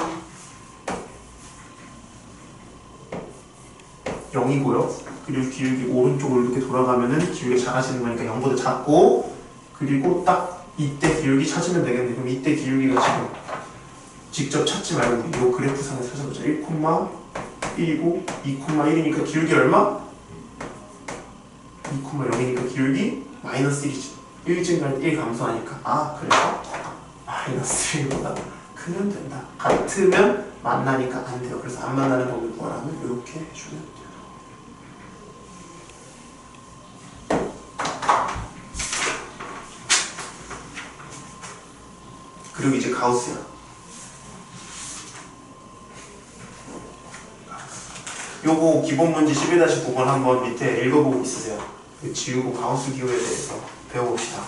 0이고요. 그리고 기울기 오른쪽으로 이렇게 돌아가면은 기울기가 작아지는 거니까 0보다 작고, 그리고 딱 이때 기울기 찾으면 되겠네. 그럼 이때 기울기가 지금 직접 찾지 말고 이 그래프상에 찾아보자. 1,1이고 2,1이니까 기울기 얼마? 2,0이니까 기울기 마이너스 1이지. 1 증가할 때 1 감소하니까. 아, 그래서 마이너스 1보다 크면 된다. 같으면 만나니까 안 돼요. 그래서 안 만나는 법을 구하라면 이렇게 해주면 돼요. 그리고 이제 가우스야. 요거 기본 문제 11-9번 한번 밑에 읽어보고 있으세요. 지우고 가우스 기호에 대해서 배워봅시다.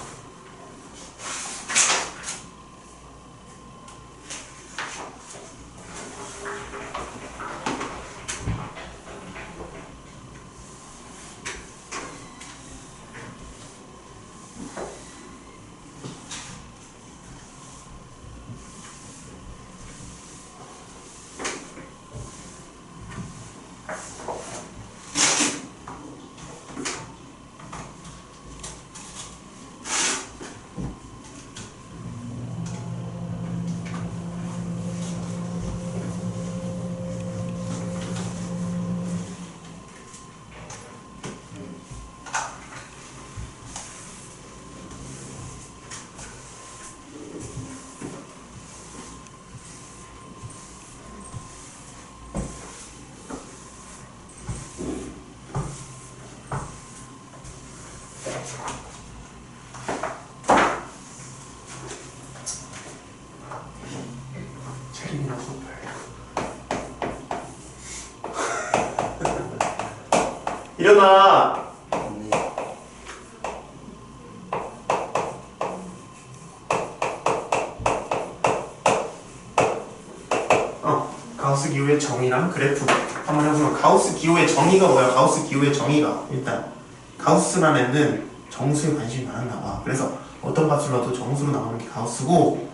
체린이랑 소팔. 일어나. 가우스 기호의 정의랑 그래프 한번 해보면, 가우스 기호의 정의가 뭐야? 가우스 기호의 정의가 일단 가우스라는 애는 정수에 관심이 많았나 봐. 그래서 어떤 값을 넣어도 정수로 나오는 게 가우스고,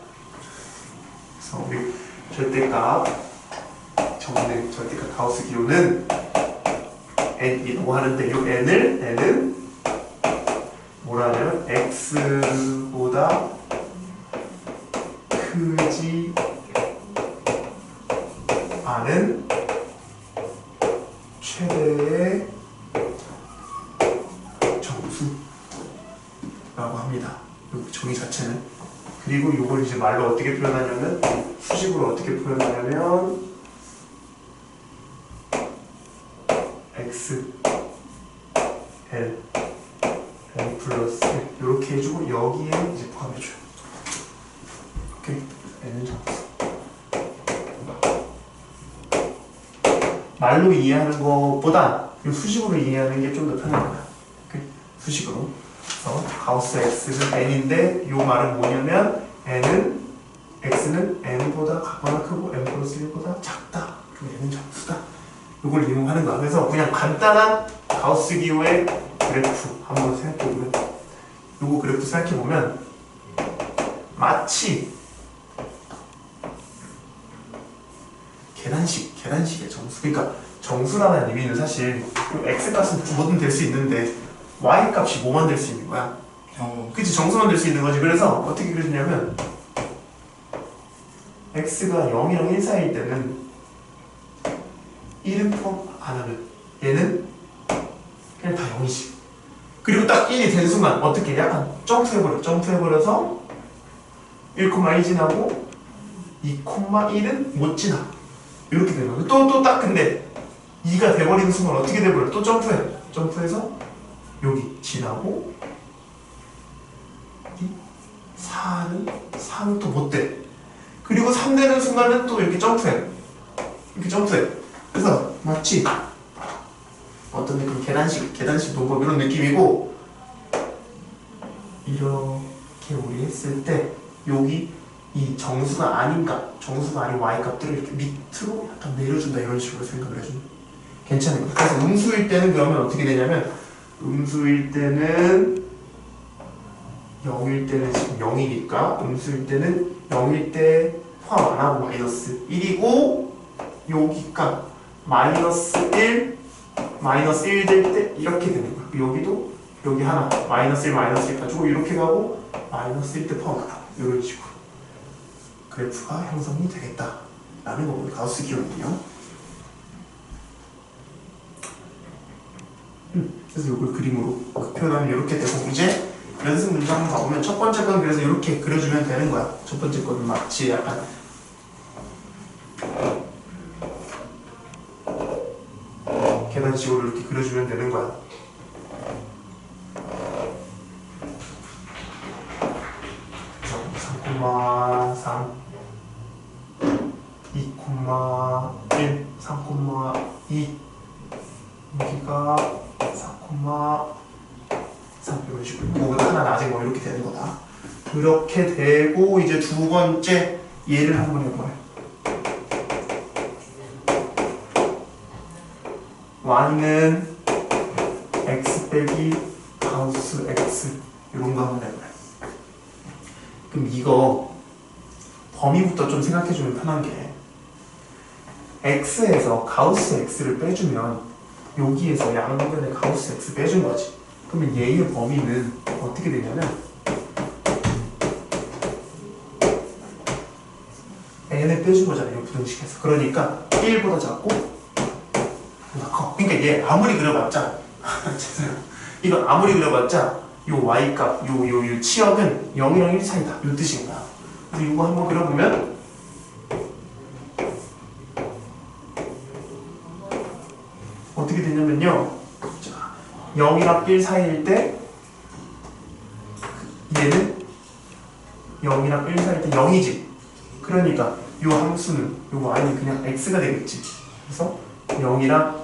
그래서 우리 절대값 정의는 절대값 가우스 기호는 n이라고 하는데, 이 n은 뭐라 하냐면 x보다 크지 않은 최대의 정수라고 합니다. 이 정의 자체는. 그리고 이걸 이제 말로 어떻게 표현하냐면, 수식으로 어떻게 표현하냐면 x l n 플러스 1 이렇게 해주고 여기에 이제 포함해줘요. 오케이? n은 정수. 말로 이해하는 것보다 이 수식으로 이해하는 게 좀 더 편한 거야. 오케이? 수식으로. 그래서 가우스 x는 n인데, 이 말은 뭐냐면 x는 n보다 같거나 크고 n 플러스 1보다 작다. 그럼 n은 정수다. 이걸 이용하는 거야. 그래서 그냥 간단한 가우스 기호의 그래프 한번 생각해보면, 요거 그래프 생각해보면 마치 계단식의 정수. 그러니까 정수라는 의미는 사실 x값은 뭐든 될 수 있는데 y값이 뭐만 될 수 있는 거야? 그치, 정수만 될 수 있는 거지. 그래서 어떻게 그려지냐면, x가 0이랑 1 사이일 때는 1은 포함 안 하면 얘는 0이지. 그리고 딱 1이 된 순간 어떻게 약간 점프해버려서 1,2 지나고 2,1은 못 지나. 이렇게 되는 거야. 또 딱 근데 2가 돼버리는 순간 어떻게 돼버려? 또 점프해서 여기 지나고 4는 또 못 돼. 그리고 3 되는 순간은 또 이렇게 점프해. 그래서 마치 어떤 느낌, 계단식 도법 이런 느낌이고, 이렇게 우리 했을 때 여기 이 정수가 아닌 y 값들을 이렇게 밑으로 약간 내려준다, 이런 식으로 생각을 해주는. 괜찮아요. 그래서 음수일 때는 그러면 어떻게 되냐면, 음수일 때는 0일 때는 지금 0이니까 음수일 때는 0일 때 포함 안 하고 마이너스 1이고, 여기가 마이너스 1 될 때 이렇게 되는 거야. 여기도 여기 하나 마이너스 1 가지고 이렇게 가고 마이너스 1 때 포함 안 하고 이런 식으로 그래프가 형성이 되겠다 라는 거고, 가우스 기호는요. 그래서 이걸 그림으로 표현하면 이렇게 되고, 이제 연습 문장 가보면 첫 번째 건 그래서 이렇게 그려주면 되는 거야. 첫 번째 거는 마치 약간 계단식으로 이렇게 그려주면 되는 거야. 그래서 3,3 2,1 3,2 여기가 4,3 이런 식으로 뭐보다 하나 낮은 거 이렇게 되는 거다. 그렇게 되고, 이제 두 번째 얘를 한번 해봐요. y는 x 빼기 가우스 x 이런 거 한번 해봐요. 그럼 이거 범위부터 좀 생각해주면 편한 게, x에서 가우스 x를 빼주면 여기에서 양변에 가우스 x 빼준 거지. 그러면 얘의 범위는 어떻게 되냐면 n을 빼준 거잖아요, 부등식에서. 그러니까 1보다 작고 그러니까 얘 아무리 그려봤자 죄송해요. 이거 아무리 그려봤자 요 y값, 요 치역은 0이랑 1 사이다, 요 뜻인 거야. 그래서 이거 한번 그려보면 어떻게 되냐면요, 자, 0이랑 1 사이일 때 얘는 0이랑 1 사이일 때 0이지. 그러니까 요 함수는, 요 y는 그냥 x가 되겠지. 그래서 0이랑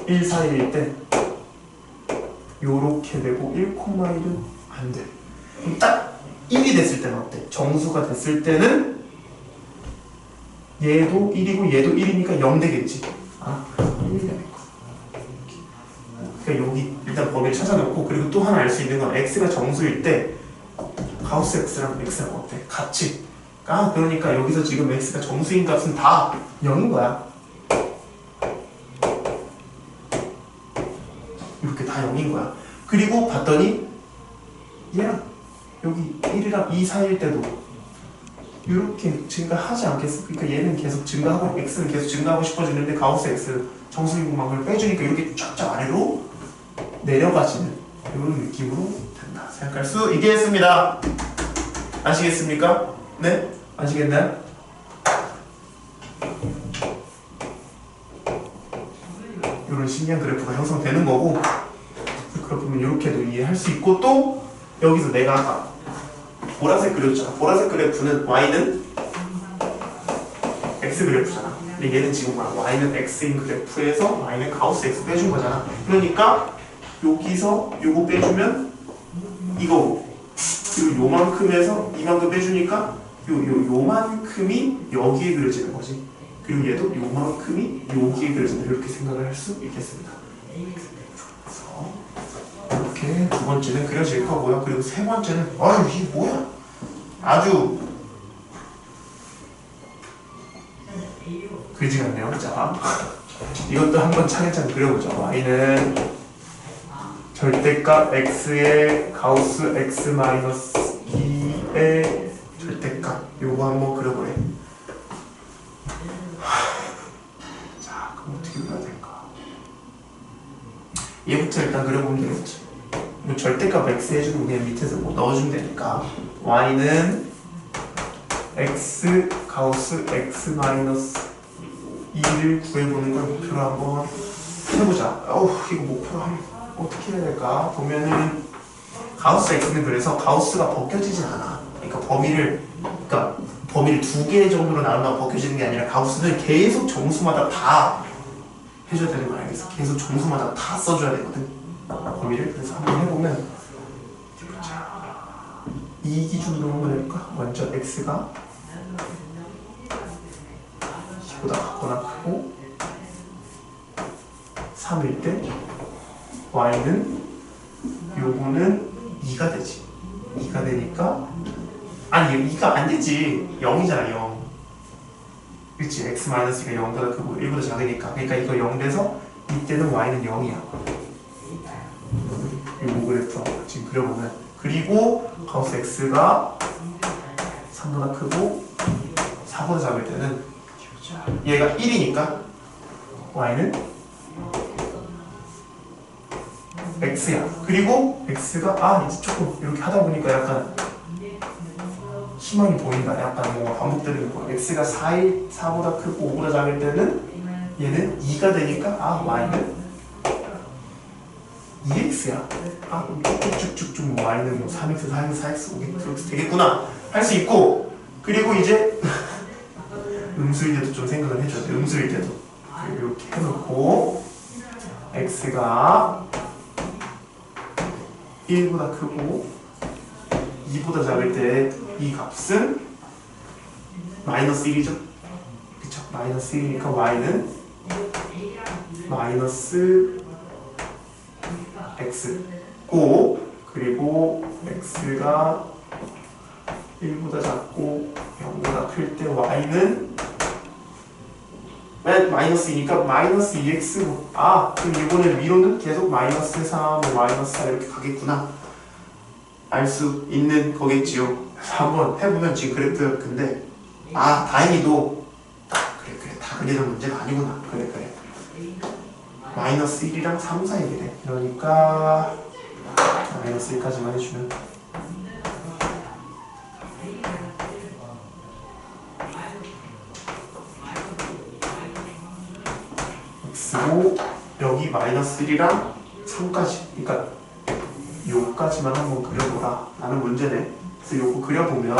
1 사이일 때 요렇게 되고 1,1은 안 돼. 그럼 딱 1이 됐을 때는 어때? 정수가 됐을 때는 얘도 1이고 얘도 1이니까 0 되겠지. 아, 1이 되는 거. 그러니까 여기 일단 범위를 찾아놓고, 그리고 또 하나 알 수 있는 건 x가 정수일 때 가우스 x랑 x랑 어때? 같이. 아, 그러니까 여기서 지금 x가 정수인 값은 다 0인 거야. 이렇게 다 0인 거야. 그리고 봤더니 얘랑 여기 1이랑 2 사이일 때도 이렇게 증가하지 않겠어? 그러니까 얘는 계속 증가하고 x는 계속 증가하고 싶어지는데 가우스 x 정수인 공간을 빼주니까 이렇게 쫙쫙 아래로 내려가지는 이런 느낌으로 된다 생각할 수 있겠습니다. 아시겠습니까? 네? 아시겠나요? 이런 신기한 그래프가 형성되는 거고, 그렇다면 이렇게도 이해할 수 있고, 또 여기서 내가 아까 보라색 그렸잖아. 보라색 그래프는 y는 x 그래프잖아. 근데 얘는 지금 뭐야? y는 x인 그래프에서 y는 가우스 x 빼준 거잖아. 그러니까 여기서 요거 빼주면 이거, 그리고 요만큼에서 이만큼 빼주니까 요만큼이 여기에 그려지는 거지. 그리고 얘도 요만큼이 여기에 그려진다, 이렇게 생각을 할 수 있겠습니다. 그래서 이렇게 두 번째는 그려질 거고요. 그리고 세 번째는 아유 이게 뭐야? 아주 그지 같네요. 자, 이것도 한번 차근차근 그려보죠. y는 절대값 x의 가우스 x 마이너스 2의 절대값, 요거 한번 그려보래. 자, 그럼 어떻게 그려야 될까? 얘부터 일단 그려보면 되겠지. 뭐 절대값 x 해주면 그냥 밑에서 뭐 넣어주면 되니까 y는 x 가우스 x 마이너스 2를 구해보는 걸 목표로 한번 해보자. 이거 목표로 하면 어떻게 해야 될까? 보면은 가우스 x는 그래서 가우스가 벗겨지진 않아. 그러니까 범위를 두 개 정도로 나눈다고 벗겨지는 게 아니라 가우스는 계속 정수마다 다 해줘야 되는 거 알겠어? 계속 정수마다 다 써줘야 되거든. 범위를. 그래서 한번 해보면 이 기준으로 한번 해볼까? 먼저 x가 보다 작거나 크고 3일 때 y는 요거는 2가 되지. 2가 되니까 아니 2가 안 되지. 0이잖아 0. 그치? x-2가 0보다 크고 1보다 작으니까. 그러니까 이거 0 돼서 이때는 y는 0이야. 요거 그래프 지금 그려보면. 그리고 가우스 x가 3보다 크고 4보다 작을 때는 얘가 1이니까 y는 x야. 그리고 x가 이제 조금 이렇게 하다 보니까 약간 희망이 보인다. 약간 뭔가 반복되는 거. x가 4보다 크고 5보다 작을 때는 얘는 2가 되니까 y는 2x야. 그럼 쭉쭉쭉쭉 y는 뭐 3x, 4x, 4x, 5x 되겠구나 할 수 있고. 그리고 이제 음수일 때도 좀 생각을 해줘야 돼. 음수일 때도 이렇게 해놓고 x가 1보다 크고 2보다 작을 때 이 값은 마이너스 1이죠. 그쵸? 마이너스 1이니까 y는 마이너스 x고, 그리고 x가 1보다 작고 0보다 클 때 y는 마이너스 2니까 마이너스 2x고. 그럼 이번에 위로는 계속 마이너스 3, 마이너스 4 이렇게 가겠구나 알 수 있는 거겠지요. 그래서 한번 해보면 지금 그래프 근데 다행히도 그래 다 그리는 문제가 아니구나. 그래 마이너스 1이랑 3, 4이래. 그러니까 마이너스 1까지만 해주면 x고, 여기 마이너스 1이랑 3까지, 그러니까 요까지만 한번 그려보라 라는 문제네. 그래서 요거 그려보면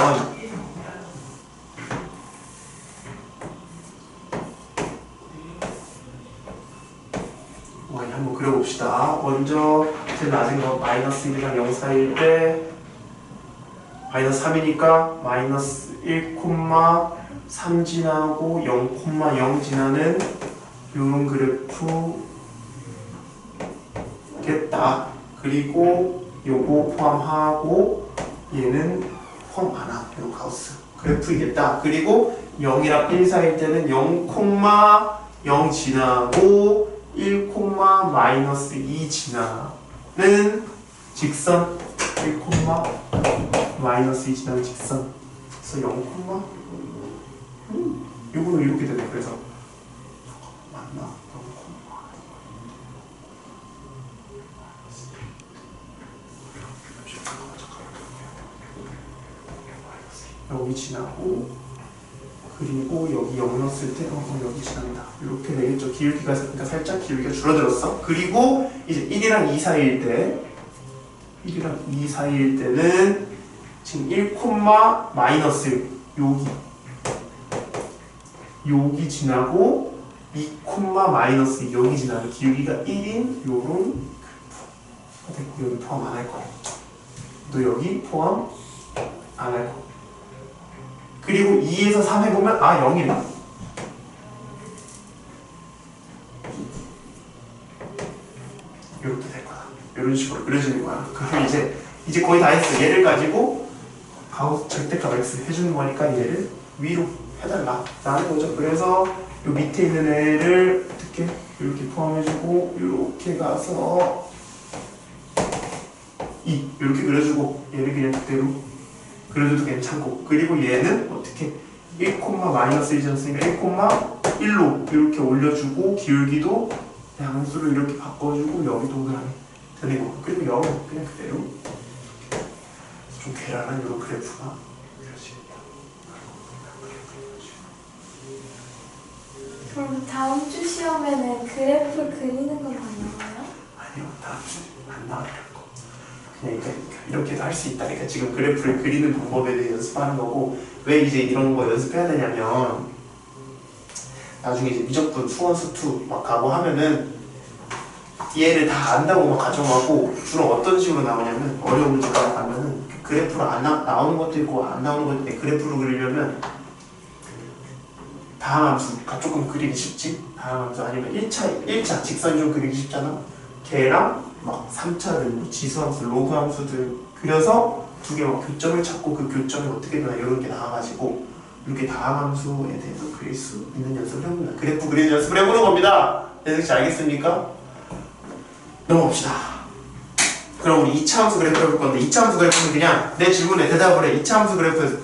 한번 그려봅시다. 먼저 제일 낮은 거 마이너스 1이랑 0 사이일 때 마이너스 3이니까 마이너스 1,3 지나고 0,0 지나는 요런 그래프겠다. 그리고 요거 포함하고 얘는 포함 안 하고 요 가우스 그래프이겠다. 그리고 0이랑 1 사이일 때는 0,0 지나고 1, 마이너스 2 지나는 직선, 1, 마이너스 2 지나는 직선. 그래서 0, 요거는 이렇게 되네. 그래서 맞나? 0, 여기 지나고, 그리고 여기 0 넣었을 때 여기 지납니다. 이렇게 되겠죠. 기울기가 그러니까 살짝 기울기가 줄어들었어. 그리고 이제 1이랑 2 사이일 때는 지금 1, 마이너스 여기 지나고 2, 마이너스 여기 지나는 기울기가 1인 요런 그래프. 여기 포함 안 할 거야. 또 여기 포함 안 할 거. 그리고 2에서 3 해보면 0이네. 이렇게 될 거야. 이런 식으로 그려지는 거야. 그럼 이제 거의 다 했어. 얘를 가지고 가우스 절대값 x 해주는 거니까 얘를 위로 해달라 라는 거죠. 그래서 요 밑에 있는 애를 어떻게 이렇게 포함해주고 이렇게 가서 이렇게 그려주고 얘를 그냥 그대로 그래도 괜찮고, 그리고 얘는 어떻게 1, 마이너스 1이었으니까 1, 1로 이렇게 올려주고 기울기도 양수를 이렇게 바꿔주고 여기 동그라미 되는 거. 그리고 0은 그냥 그대로 좀 괴랄한 이런 그래프가 그려지겠다. 그럼 다음 주 시험에는 그래프 그리는 건 안 나와요? 아니요, 다음 주에 안 나와요. 그냥 이렇게도 할 수 있다. 그러니까 지금 그래프를 그리는 방법에 대해 연습하는 거고, 왜 이제 이런 거 연습해야 되냐면 나중에 이제 미적분 수원 수투 막 가고 하면은 얘를 다 안다고 막 가정하고 주로 어떤 식으로 나오냐면 어려운 문제가 가면은 그래프로 안 나오는 것도 있고 안 나오는 것도 있는데 그래프로 그리려면 다항함수가 조금 그리기 쉽지? 다항함수 아니면 1차 직선 좀 그리기 쉽잖아? 걔랑 막 3차를 뭐 지수함수, 로그함수들 그려서 두 개 막 교점을 찾고 그 교점이 어떻게 되나 이런 게 나와가지고 이렇게 다항함수에 대해서 그릴 수 있는 연습을 해봅니다. 그래프 그리는 연습을 해보는 겁니다. 예승씨 알겠습니까? 넘어갑시다. 그럼 우리 2차 함수 그래프 해볼 건데 2차 함수 그래프는 그냥 내 질문에 대답을 해. 2차 함수 그래프에서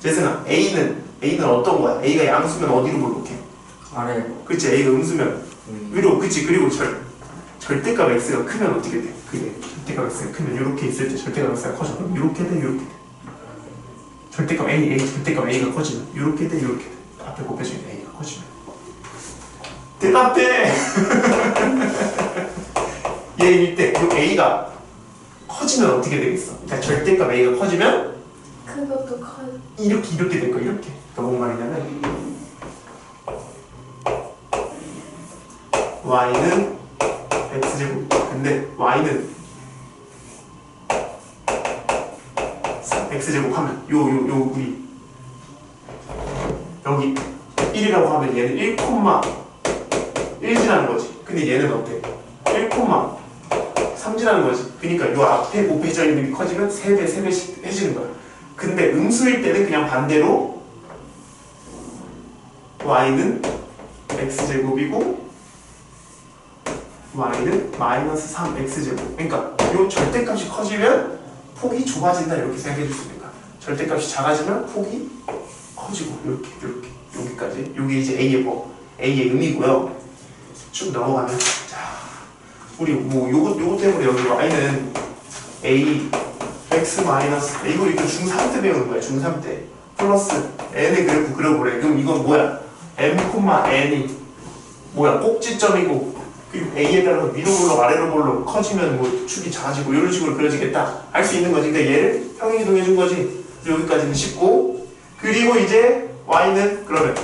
재승아 A는 어떤 거야? A가 양수면 어디로 볼록해? 아래. 그치? A가 음수면 위로. 그치? 그리고 절대값 X가 크면 어떻게 돼? 그게 절대값 X가 크면 이렇게 있을 때 절대값 X가 커져. 그럼 이렇게 돼, 이렇게 돼. 절대값 절대값 A가 커지면 이렇게 돼, 이렇게 돼. 앞에 곱해주면 A가 커지면. 대답돼! 얘일 때, 이 A가 커지면 어떻게 되겠어? 그러니까 절대값 A가 커지면 그것도 커. 이렇게 될 거야, 이렇게. 그러니까 뭔 말이냐면 Y는 X제곱. 근데 Y는 X제곱 하면 요 우리 여기 1이라고 하면 얘는 1, 지나는 거지. 근데 얘는 어때? 1, 3지나는 거지. 그러니까 요 앞에 곱해져 있는 게 커지면 3배씩 해지는 거야. 근데 음수일 때는 그냥 반대로 Y는 X제곱이고 Y는 마이너스 3X제곱. 그러니까 요 절대값이 커지면 폭이 좁아진다 이렇게 생각해 줄 수 있는 거야. 절대값이 작아지면 폭이 커지고 이렇게 여기까지. 요게 이제 A의 의미고요. 쭉 넘어가면 자 우리 뭐 요거 때문에 여기 Y는 A X 마이너스 이거 중3 때 배우는 거야. 중3 때 플러스 N의 그래프 그려보래. 그럼 이건 뭐야? M, N이 뭐야? 꼭지점이고 그리고 A에 따라서 위로 볼록 아래로 볼록 커지면 뭐 축이 작아지고 이런 식으로 그려지겠다 할 수 있는 거지. 그러니까 얘를 평행이동해 준 거지. 여기까지는 쉽고 그리고 이제 Y는 그러면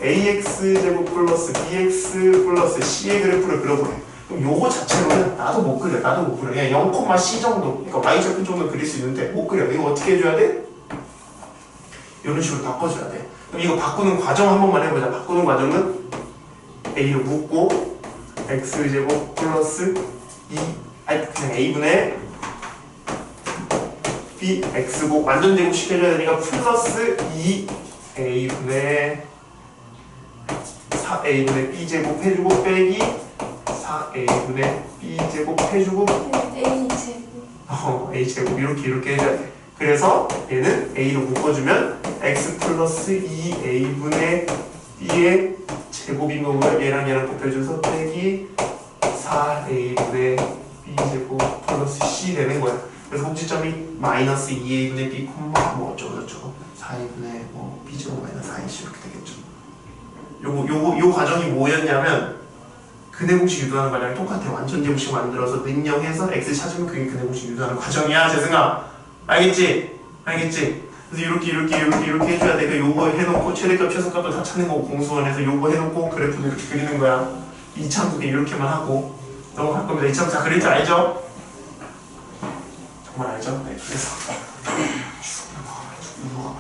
AX제곱 플러스 BX 플러스 C의 그래프를 그려보래. 그럼 요거 자체로는 나도 못 그려. 그냥 0,C 정도 그러니까 Y좌표 정도 그릴 수 있는데 못 그려. 이거 어떻게 해줘야 돼? 이런 식으로 바꿔줘야 돼. 그럼 이거 바꾸는 과정 한 번만 해보자. 바꾸는 과정은 A를 묶고 X제곱 플러스 그냥 A분의 BX고 완전 제곱 시켜줘야 되니까 플러스 2A분의 4A분의 B제곱 해주고 빼기 4A분의 B제곱 해주고 A제곱. A제곱 이렇게 해줘야 돼. 그래서 얘는 A로 묶어주면 X 플러스 2A분의 B의 제곱인 거고요. 얘랑 곱해줘서 빼기 4A분의 B제곱 플러스 C 되는 거야. 그래서 꼭지점이 마이너스 2A분의 B 콤마 뭐 어쩌고저쩌고 4A분의 뭐 B제곱 마이너스 4AC 이렇게 되겠죠. 요 과정이 뭐였냐면 근해 공식 유도하는 과정이 똑같아. 완전 제곱식 만들어서 능력해서 X 찾으면 그게 근해 공식 유도하는 과정이야. 재승아 알겠지? 그래서 이렇게 해줘야 돼. 요거 해놓고 최대값 최소값도 다 찾는 거고 공수원에서 요거 해놓고 그래프도 이렇게 그리는 거야. 2차함수 이렇게만 하고 넘어갈 겁니다. 2차함수 다 그릴 줄 알죠? 정말 알죠? 네, 그래서 쭉 넘어가.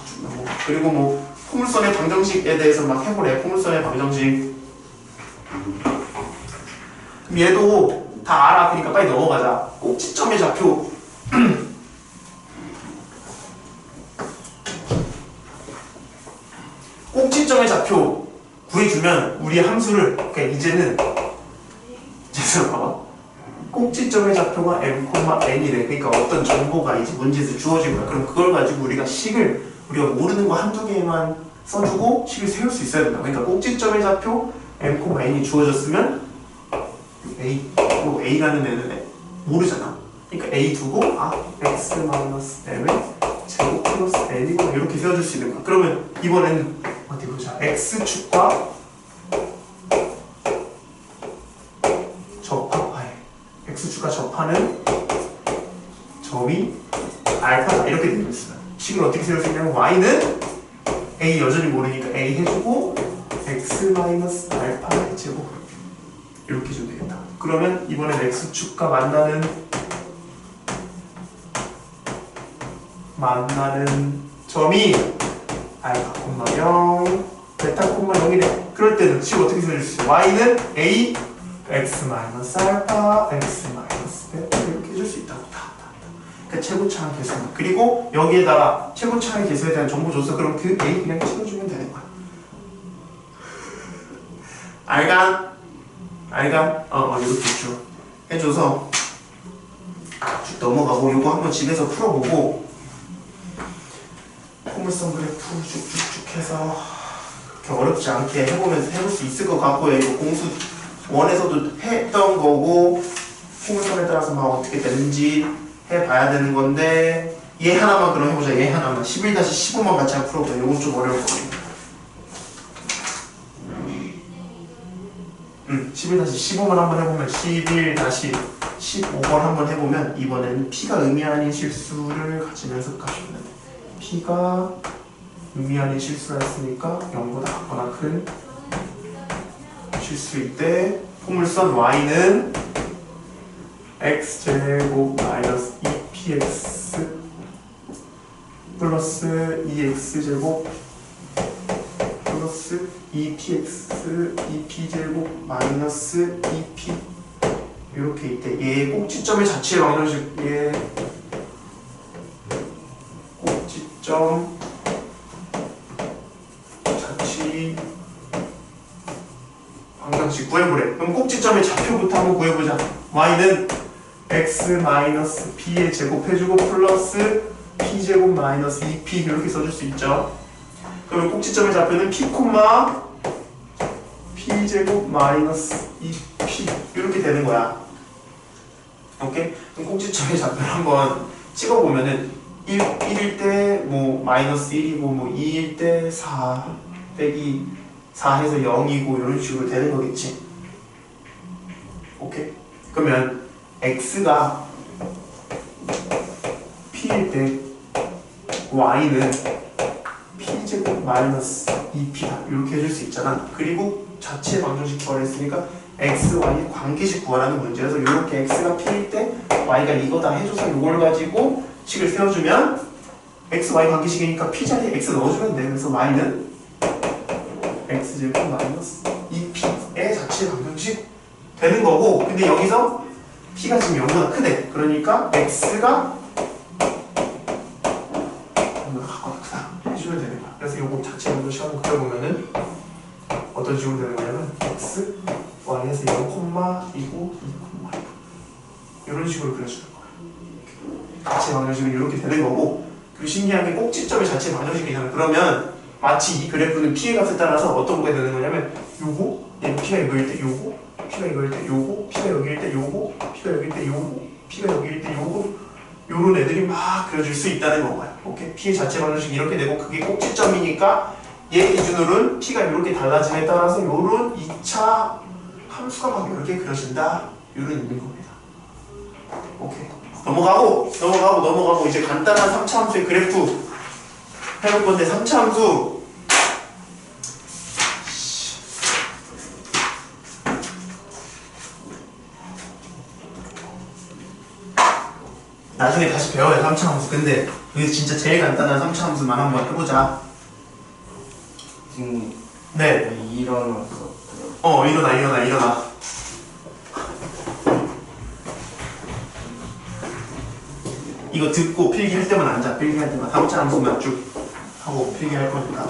그리고 뭐 포물선의 방정식에 대해서 막 해보래. 포물선의 방정식. 그럼 얘도 다 알아. 그러니까 빨리 넘어가자. 꼭지점의 좌표. 꼭지점의 좌표 구해주면 우리 함수를 그러니까 이제는 봐봐. 꼭지점의 좌표가 M,N이래. 그러니까 어떤 정보가 이제 문제에서 주어진 거야. 그럼 그걸 가지고 우리가 우리가 모르는 거 한두 개만 써주고 식을 세울 수 있어야 된다. 그러니까 꼭지점의 좌표 M,N이 주어졌으면 A. 또 A라는 애는 모르잖아. 그러니까 A 두고 x 마이너스 m의 제곱 플러스 n이구나 이렇게 세워줄 수 있는 거야. 그러면 이번에는 어디 보자. x축과 x축과 접하는 점이 알파다 이렇게 되어 있어요. 식을 어떻게 세울 수 있냐면 y는 a 여전히 모르니까 a 해주고 x 마이너스 알파의 제곱 이렇게 해주면 되겠다. 그러면 이번엔 x축과 만나는 점이 알파 콤마 0 베타 콤마 0이래. 그럴 때는 식 어떻게 세워줄 수 있어? y는 a x 마이너스 알파 x 마이너스 베타 이렇게 해줄 수 있다고. 그러니까 최고차항 계수. 그리고 여기에다가 최고차항 계수에 대한 정보 줬어. 그럼 그 a 그냥 찍어주면 되는 거야. 알간? 이렇게 쭉 해줘서 쭉 넘어가고 요거 한번 집에서 풀어보고 포물선 그래프 쭉쭉쭉 해서 그렇게 어렵지 않게 해보면서 해볼 수 있을 것 같고요. 이거 공수 원에서도 했던 거고 포물선에 따라서 막 어떻게 되는지 해봐야 되는 건데 얘 하나만 그럼 해보자. 얘 하나만 11-15만 같이 한번 풀어보자. 요건 좀 어려울 거예요. 11-15만 한번 해보면 11-15번 한번 해보면 이번에는 P가 의미 아닌 실수를 가지면서 가시면 돼. P가 의미 아닌 실수가 있으니까 0보다 작거나 큰 실수일 때 포물선 Y는 x제곱 마이너스 2px 플러스 2x제곱 플러스 2px 2p제곱 마이너스 2p 이렇게 있대. 얘 꼭지점의 자취의 방정식 얘 꼭지점 자취 방정식 구해보래. 그럼 꼭지점의 좌표부터 한번 구해보자. y는 x 마이너스 p의 제곱 해주고 플러스 p제곱 마이너스 2p 이렇게 써줄 수 있죠. 그러면 꼭지점의 좌표는 p, p제곱 마이너스 2p 이렇게 되는 거야. 오케이? 그럼 꼭지점의 좌표를 한번 찍어보면은 1일 때 뭐 마이너스 1이고 뭐 2일 때 4 빼기 4 해서 0이고 이런 식으로 되는 거겠지. 오케이? 그러면 x가 p일 때 y는 p제곱 마이너스 2p다 이렇게 해줄 수 있잖아. 그리고 자체 방정식 구하랬으니까 x, y의 관계식 구하라는 문제여서 이렇게 x가 p일 때 y가 이거다 해줘서 이걸 가지고 식을 세워주면 x, y 관계식이니까 p 자리에 x 넣어주면 돼. 그래서 y는 x제곱 마이너스 2p의 자체 방정식 되는 거고, 근데 여기서 p가 지금 0보다 크대. 그러니까 x가 0보다 크다 해주면 되는 거야. 그래서 요거 자체 방정식 한번 그려보면은 어떤 식으로 되는 거냐면 x, y에서 0,2고 2,2 이런 식으로 그려주는 거야. 자체 방정식은 이렇게 되는 거고, 그리고 신기한 게 꼭지점의 자체 방정식이잖아. 그러면 마치 이 그래프는 p의 값에 따라서 어떤 거가 되는 거냐면 요거, 얘 p가 이거일 때 요거, p가 이거일 때 요거, p가 여기일 때 요거, p가 여기일 때 요거, p가 여기일 때 요거, 요런 애들이 막 그려질 수 있다는 거야. 오케이? p의 자체 방정식이 이렇게 되고 그게 꼭지점이니까 얘 기준으로는 p가 이렇게 달라짐에 따라서 요런 2차 함수가 막 이렇게 그려진다. 요런 의미인 겁니다. 오케이. 넘어가고 이제 간단한 3차 함수의 그래프 해볼 건데 3차 함수 나중에 다시 배워요. 3차 함수. 근데 여기 진짜 제일 간단한 3차 함수만 한번 해보자. 지금 네. 일어났어. 일어나. 이거 듣고 필기할 때만 앉아. 필기할 때만 3차 함수만 쭉 하고 필기할 거니까.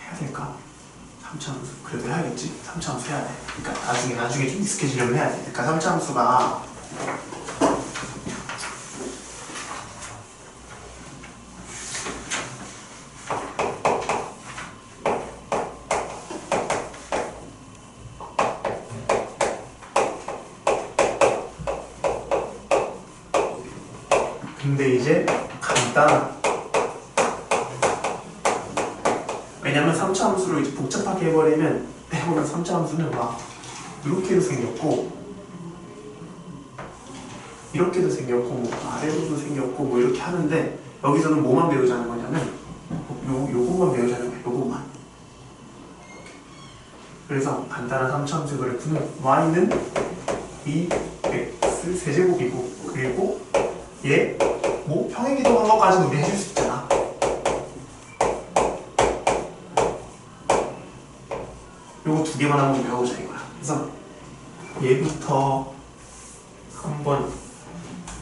해야 될까? 3차 함수. 그래도 해야겠지? 3차 함수 해야 돼. 그러니까 나중에 좀 익숙해지려면 해야 돼. 그러니까 3차 함수가 왜냐면 3차 함수로 이제 복잡하게 해버리면 해보면 3차 함수는 막 이렇게도 생겼고 이렇게도 생겼고 뭐 아래로도 생겼고 뭐 이렇게 하는데 여기서는 뭐만 배우자는 거냐면 요것만 배우자는 거야. 요것만. 그래서 간단한 3차 함수 그래프는 y는 2x 세제곱이고 그리고 얘 뭐 평행이동한 것까지는 우리 해줄 수 있잖아. 요거 두 개만 한번 배워보자 이거야. 그래서 얘부터 한번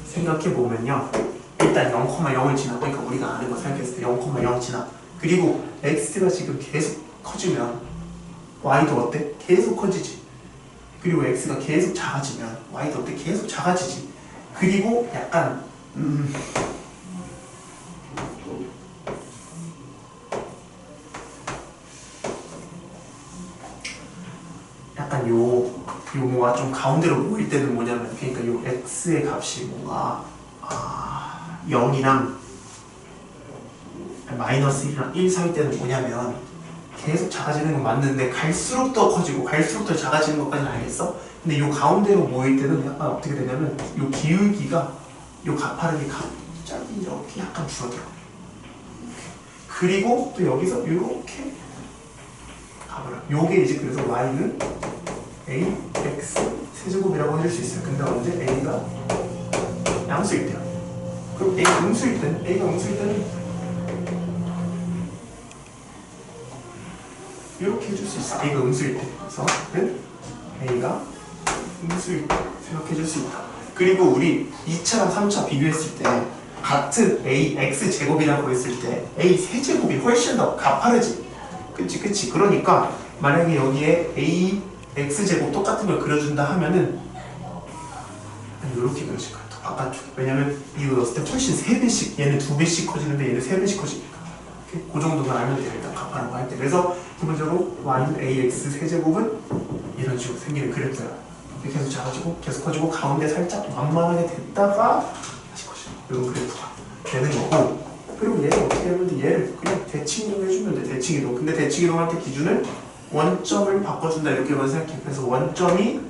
생각해보면요. 일단 0,0을 지나. 그러니까 우리가 아는 거 생각했을 때 0,0 지나. 그리고 x가 지금 계속 커지면 y도 어때? 계속 커지지. 그리고 x가 계속 작아지면 y도 어때? 계속 작아지지. 그리고 약간 약간 뭐가 좀 가운데로 모일 때는 뭐냐면 그러니까 요 x의 값이 뭔가 0이랑 마이너스 1이랑 1 사이 때는 뭐냐면 계속 작아지는 건 맞는데 갈수록 더 커지고 갈수록 더 작아지는 것까지는 알겠어? 근데 요 가운데로 모일 때는 약간 어떻게 되냐면 요 기울기가 요 가파르게 갑자기 이렇게 약간 줄어들어. 그리고 또 여기서 이렇게 가버려. 요게 이제 그래서 y는 ax 세제곱이라고 해줄 수 있어요. 근데 언제 a가 양수일 때요. 그럼 a가 음수일 때는 이렇게 해줄 수 있어. a가 음수일 때. 그래서 a가 음수일 때 생각해줄 수 있다. 그리고 우리 2차랑 3차 비교했을 때 같은 ax 제곱이라고 했을 때 a 세제곱이 훨씬 더 가파르지. 그치. 그러니까 만약에 여기에 a x 제곱 똑같은 걸 그려준다 하면은 이렇게 그려질 거야. 더 바깥쪽에. 왜냐면 이거 넣었을 때 훨씬 3배씩 얘는 2배씩 커지는데 얘는 3배씩 커지니까. 그 정도만 알면 돼요. 일단 갚아라고 할 때. 그래서 기본적으로 y는 ax 세제곱은 이런 식으로 생기는 그래프야. 계속 작아지고 계속 커지고 가운데 살짝 완만하게 됐다가 다시 커지고 이런 그래프가 되는 거고. 그리고 얘를 어떻게 하면 돼? 얘를 그냥 대칭이동 해주면 돼. 대칭이동. 근데 대칭이동할 때 기준을 원점을 바꿔준다 이렇게만 생각해. 그래서 원점이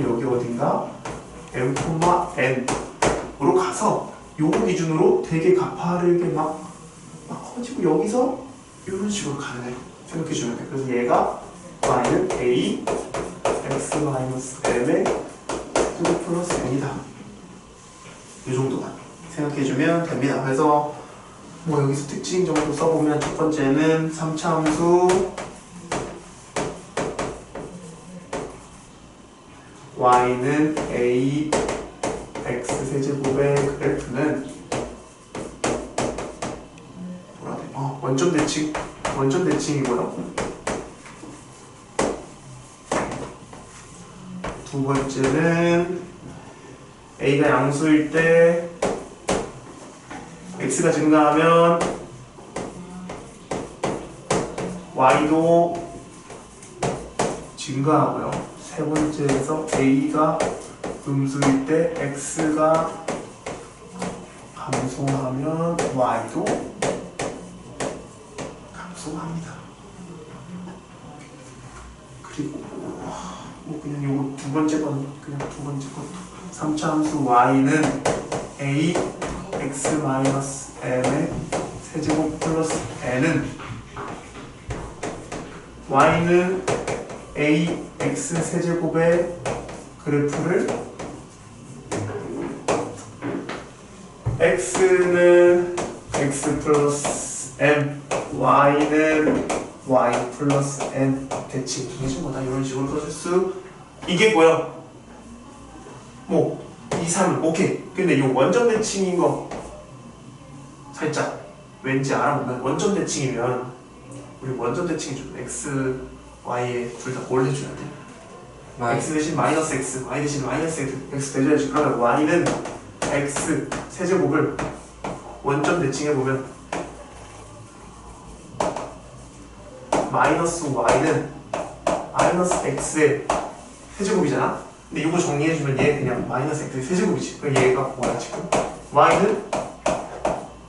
여기 어딘가 m,n으로 가서 요거 기준으로 되게 가파르게 막 커지고 여기서 이런 식으로 가는 애 생각해주면 돼. 그래서 얘가 y는 a x-m의 제곱 플러스 n이다. 이 정도만 생각해주면 됩니다. 그래서 뭐 여기서 특징 정도 써보면 첫 번째는 3차 함수 y는 a x 세제곱의 그래프는 뭐라 돼? 원점 대칭이고요. 두 번째는 a가 양수일 때 x가 증가하면 y도 증가하고요. 세 번째에서 a가 음수일 때 x가 감소하면 y도 감소합니다. 그리고 뭐 그냥 요거 두 번째 것도 3차 함수 y는 a x-m의 세제곱 플러스 n은 y는 a x 세제곱의 그래프를 x는 x 플러스 m, y는 y 플러스 n 대칭 정해준 거다. 이런 식으로 써줄 수 있겠고요. 뭐 2, 3은 오케이. 근데 이 원점 대칭인 거 살짝 왠지 알아보면 원점 대칭이면 우리 원점 대칭이 좀 x, y에 둘 다 뭘 해줘야 돼? x 대신 마이너스 x, y 대신 마이너스 x 대줘야지. 그러면 y는 x 세제곱을 원점 대칭해보면 마이너스 y는 마이너스 x의 세제곱이잖아? 근데 이거 정리해주면 얘 그냥 마이너스 x의 세제곱이지. 그럼 얘가 뭐야 지금? y는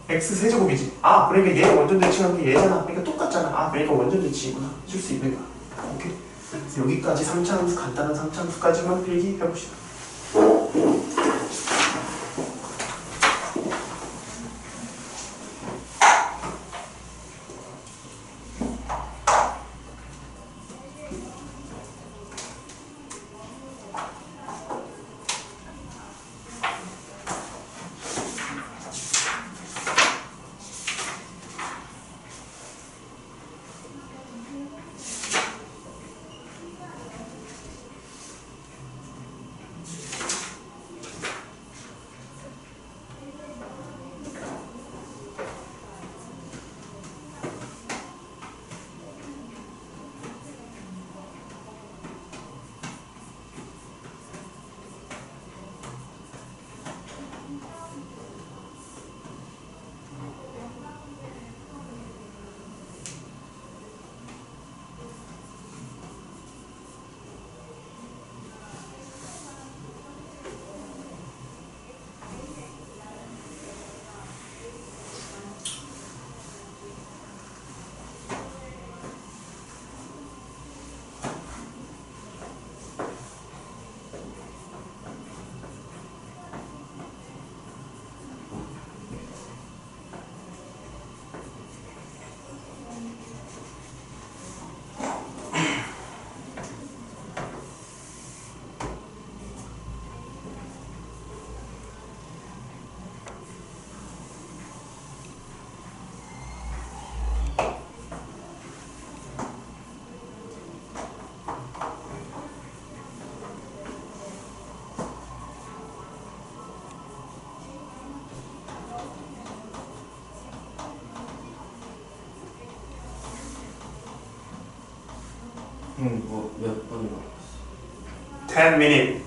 x 세제곱이지. 아 그러니까 얘 원전 대칭한 게 얘잖아. 그러니까 똑같잖아. 아 그러니까 원전 대칭이구나. 쓸 수 있는 거야. 오케이. 그래서 여기까지 3차 함수 간단한 3차 함수까지만 필기 해봅시다. 몇 번이나? 10 minute.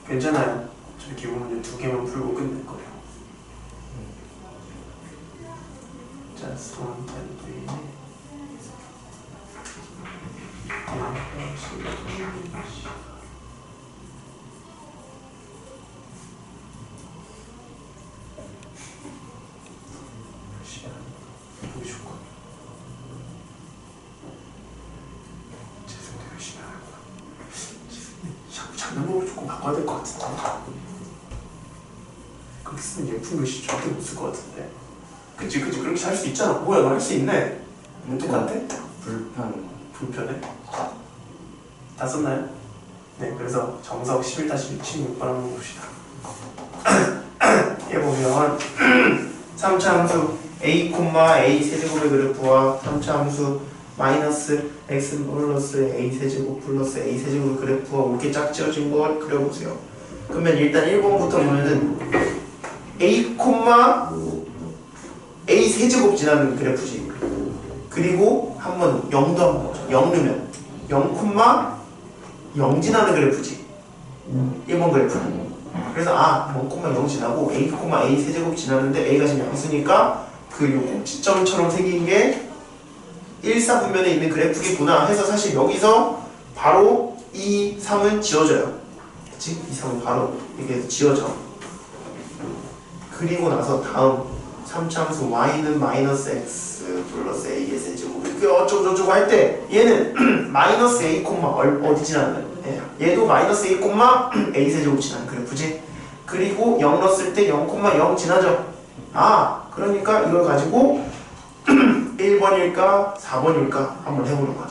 괜찮아요. 저희 기본 문제 2개만 풀고 끝낼 거예요. Just one 10 minute. 장난으로 조금 바꿔야 될 것 같은데. 그렇게 쓰면 예쁜 글씨 절대 못 쓸 것 같은데. 그치 그렇게 할 수 있잖아. 뭐야 너 할 수 있네. 똑같아? 불편해? 다 썼나요? 네, 그래서 정석 11-16번 한번 봅시다. 얘 보면 3차 함수 a, a 세제곱의 그래프와 3차 함수 마이너스 x 플러스 a 세제곱 플러스 a 세제곱의 그래프가 이렇게 짝지어진 걸 그려보세요. 그러면 일단 1번부터 보면은 a, a 세제곱 지나는 그래프지. 그리고 한번 0도 한번 보죠. 0 넣으면 0, 지나는 그래프지. 1번 그래프는. 그래서 0, 0 지나고 a, a 세제곱 지나는데 a가 지금 양수니까 그 요 꼭지점처럼 생긴 게 1사분면에 있는 그래프겠구나 해서 사실 여기서 바로 2, 3은 지워져요. 그치? 2, 3은 바로 이렇게 지워져. 그리고 나서 다음 3차 함수 y는 마이너스 x 플러스 a의 세제곱 그게 어쩌고저쩌고 할 때 얘는 마이너스 a, 어디 지나는 얘도 마이너스 a, a 세제곱 지나는 그래프지. 그리고 0 넣었을 때 0, 0 지나죠. 그러니까 이걸 가지고 1번일까 4번일까 한번 해보는 거야.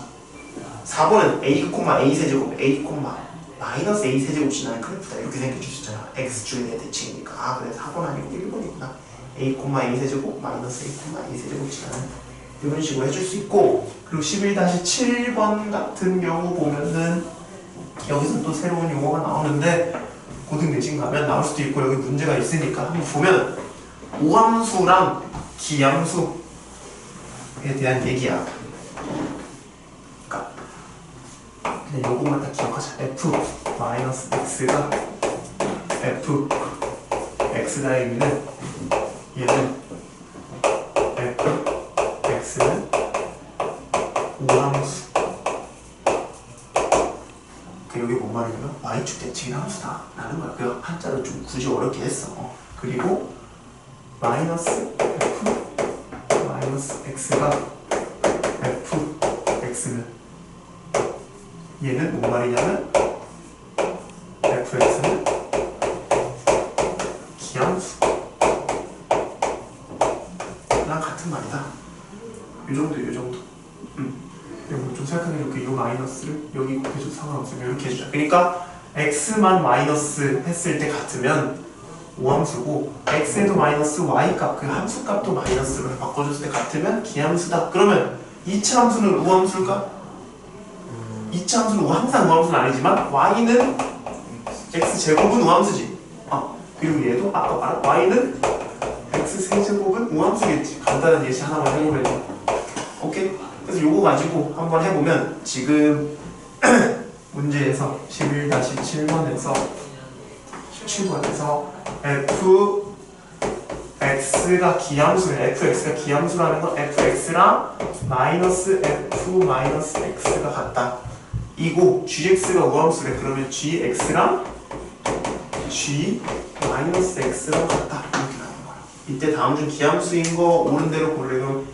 4번은 a, a 세제곱 a, 마이너스 a 세제곱 지나는 그래프다 이렇게 생각해 주셨잖아. x줄의 대칭이니까. 그래서 4번 아니고 1번이구나. a, a 세제곱 마이너스 a, a 세제곱 지나는 이런 식으로 해줄 수 있고, 그리고 11-7번 같은 경우 보면은 여기서 또 새로운 용어가 나오는데 고등 내신 가면 나올 수도 있고 여기 문제가 있으니까 한번 보면 오함수랑 기함수에 대한 얘기야. 그러니까 그냥 요것만 다 기억하자. f 마이너스 x가 f x가 의미는 얘는 f x는 오함수. 여기 뭔 말이냐면 y축 대칭의 함수다 라는 거야. 그 한자를 좀 굳이 어렵게 했어. 그리고 마이너스 f 마이너스 x가 fx는 얘는 뭔 말이냐면 fx는 기함수랑 같은 말이다. 이 정도. 이거 좀 생각하면 이렇게 이 마이너스를 여기 곱해줘도 상관없으면 이렇게 해주자. 그러니까 x만 마이너스 했을 때 같으면 오함수고 x에도 마이너스 y값 그 함수값도 마이너스로 바꿔줬을 때 같으면 기함수다. 그러면 2차 함수는 우함수일까? 2차 함수는 항상 우함수는 아니지만 y는 x제곱은 우함수지. 그리고 얘도 아까 말한 y는 x세제곱은 우함수겠지. 간단한 예시 하나만 해보면 돼. 오케이? 그래서 요거 가지고 한번 해보면 지금 문제에서 11-7번에서 17번에서 fx가 기함수라는 건 fx랑 마이너스 f 마이너스 x가 같다. 이고 gx가 우함수래. 그러면 gx랑 g 마이너스 x랑 같다. 이렇게 나오는 거야. 이때 다음 중 기함수인 거 옳은 대로 고르면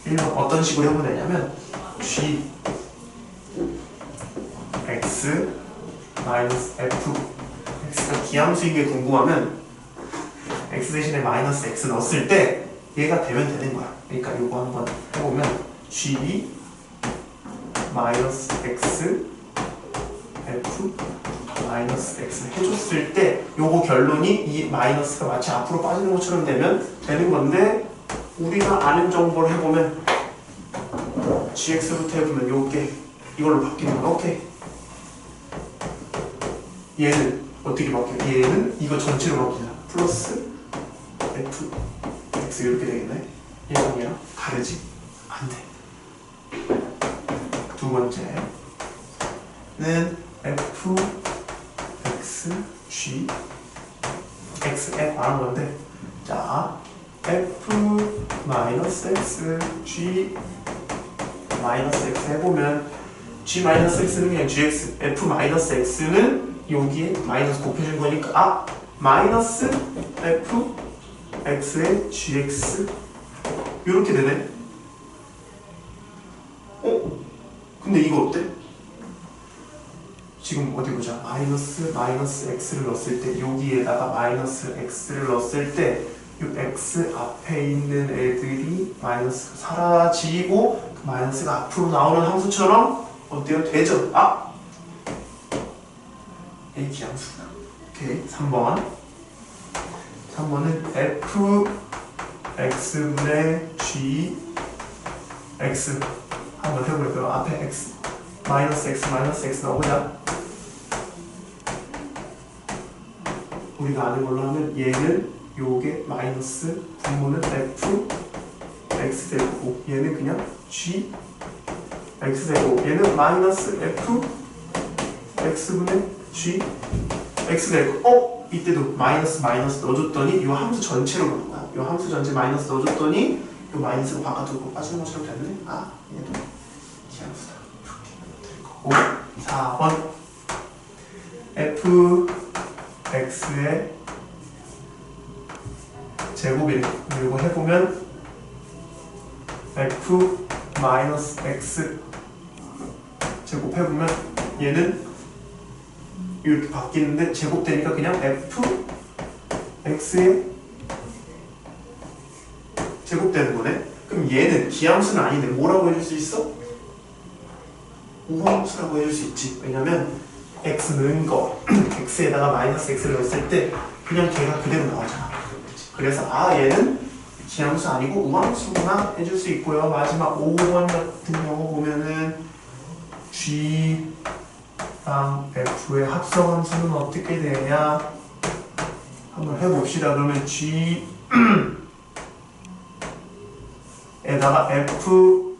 1번 어떤 식으로 해보면 되냐면 g x 마이너스 f x가 기함수인 게 궁금하면 x 대신에 마이너스 x 넣었을 때 얘가 되면 되는 거야. 그러니까 이거 한번 해보면 g 마이너스 x f 마이너스 x 해줬을 때 요거 결론이 이 마이너스가 마치 앞으로 빠지는 것처럼 되면 되는 건데 우리가 아는 정보를 해보면 gx부터 해보면 요게 이걸로 바뀌는 거야. 오케이. 얘는 어떻게 바뀌어? 얘는 이거 전체로 바뀌잖아. 플러스 f x 이렇게 되겠네. 얘랑 다르지? 안 돼. 두 번째는 f x g x에 관한 건데 자 f 마이너스 x g 마이너스 x 해보면 g 마이너스 x는 그냥 gx f 마이너스 x는 여기에 마이너스 곱해준 거니까 마이너스 f x의 gx 이렇게 되네. 근데 이거 어때? 지금 어디 보자. 마이너스 x를 넣었을 때 여기에다가 마이너스 x를 넣었을 때 이 x 앞에 있는 애들이 마이너스가 사라지고 그 마이너스가 앞으로 나오는 함수처럼 어때요? 되죠? A 기함수다. 오케이. 3번은 f x분의 g x 한번 해볼까요? 앞에 x 마이너스 x 넣어보자. 우리가 아는 걸로 하면 얘는 요게 마이너스 분모는 f x제곱 얘는 그냥 g x제곱 얘는 마이너스 f x분의 g x제곱 이때도 마이너스 넣어줬더니 요 함수 전체로 가는 거야. 요 함수 전체 마이너스 넣어줬더니 요 마이너스가 바깥으로 빠지는 것처럼 됐네. 얘도 기함수다. 이렇게 될 거고 4번 f x의 제곱이래. 이거 해보면 f 마이너스 x 제곱 해보면 얘는 이렇게 바뀌는데 제곱되니까 그냥 f x의 제곱되는 거네. 그럼 얘는 기함수는 아닌데 뭐라고 해줄 수 있어? 우함수라고 해줄 수 있지. 왜냐면 x 넣은 거 x에다가 마이너스 x를 넣었을 때 그냥 걔가 그대로 나오잖아. 그래서 얘는 기함수 아니고 우함수구나 해줄 수 있고요. 마지막 5번 같은 경우 보면은 g랑 f의 합성함수는 어떻게 되냐 한번 해봅시다. 그러면 g 에다가 f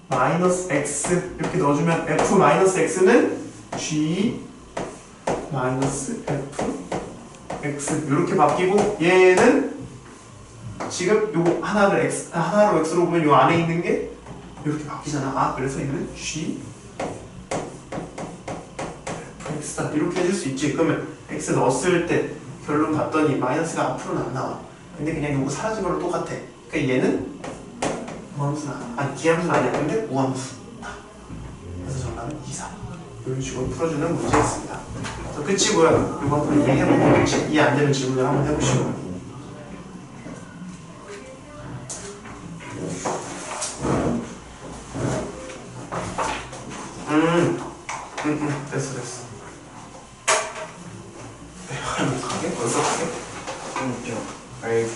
마이너스 x 이렇게 넣어주면 f 마이너스 x는 g 마이너스 f x 이렇게 바뀌고 얘는 지금 요 하나로 x로 보면 요 안에 있는 게 이렇게 바뀌잖아. 그래서 얘는 g x다 이렇게 해줄 수 있지. 그러면 x 넣었을 때 결론 봤더니 마이너스가 앞으로는 안 나와. 근데 그냥 요거 사라진 거랑 똑같아. 그러니까 얘는 무함수나 아니 기함수는 아니야. 근데 무함수. 그래서 정답은 2, 3. 이런 식으로 풀어주는 문제였습니다. 그래서 끝이고요. 이거 한번 이해해보고 이해 안 되는 질문을 한번 해보시고. 됐어. 못 가게? 벌써 가게? 좀 알게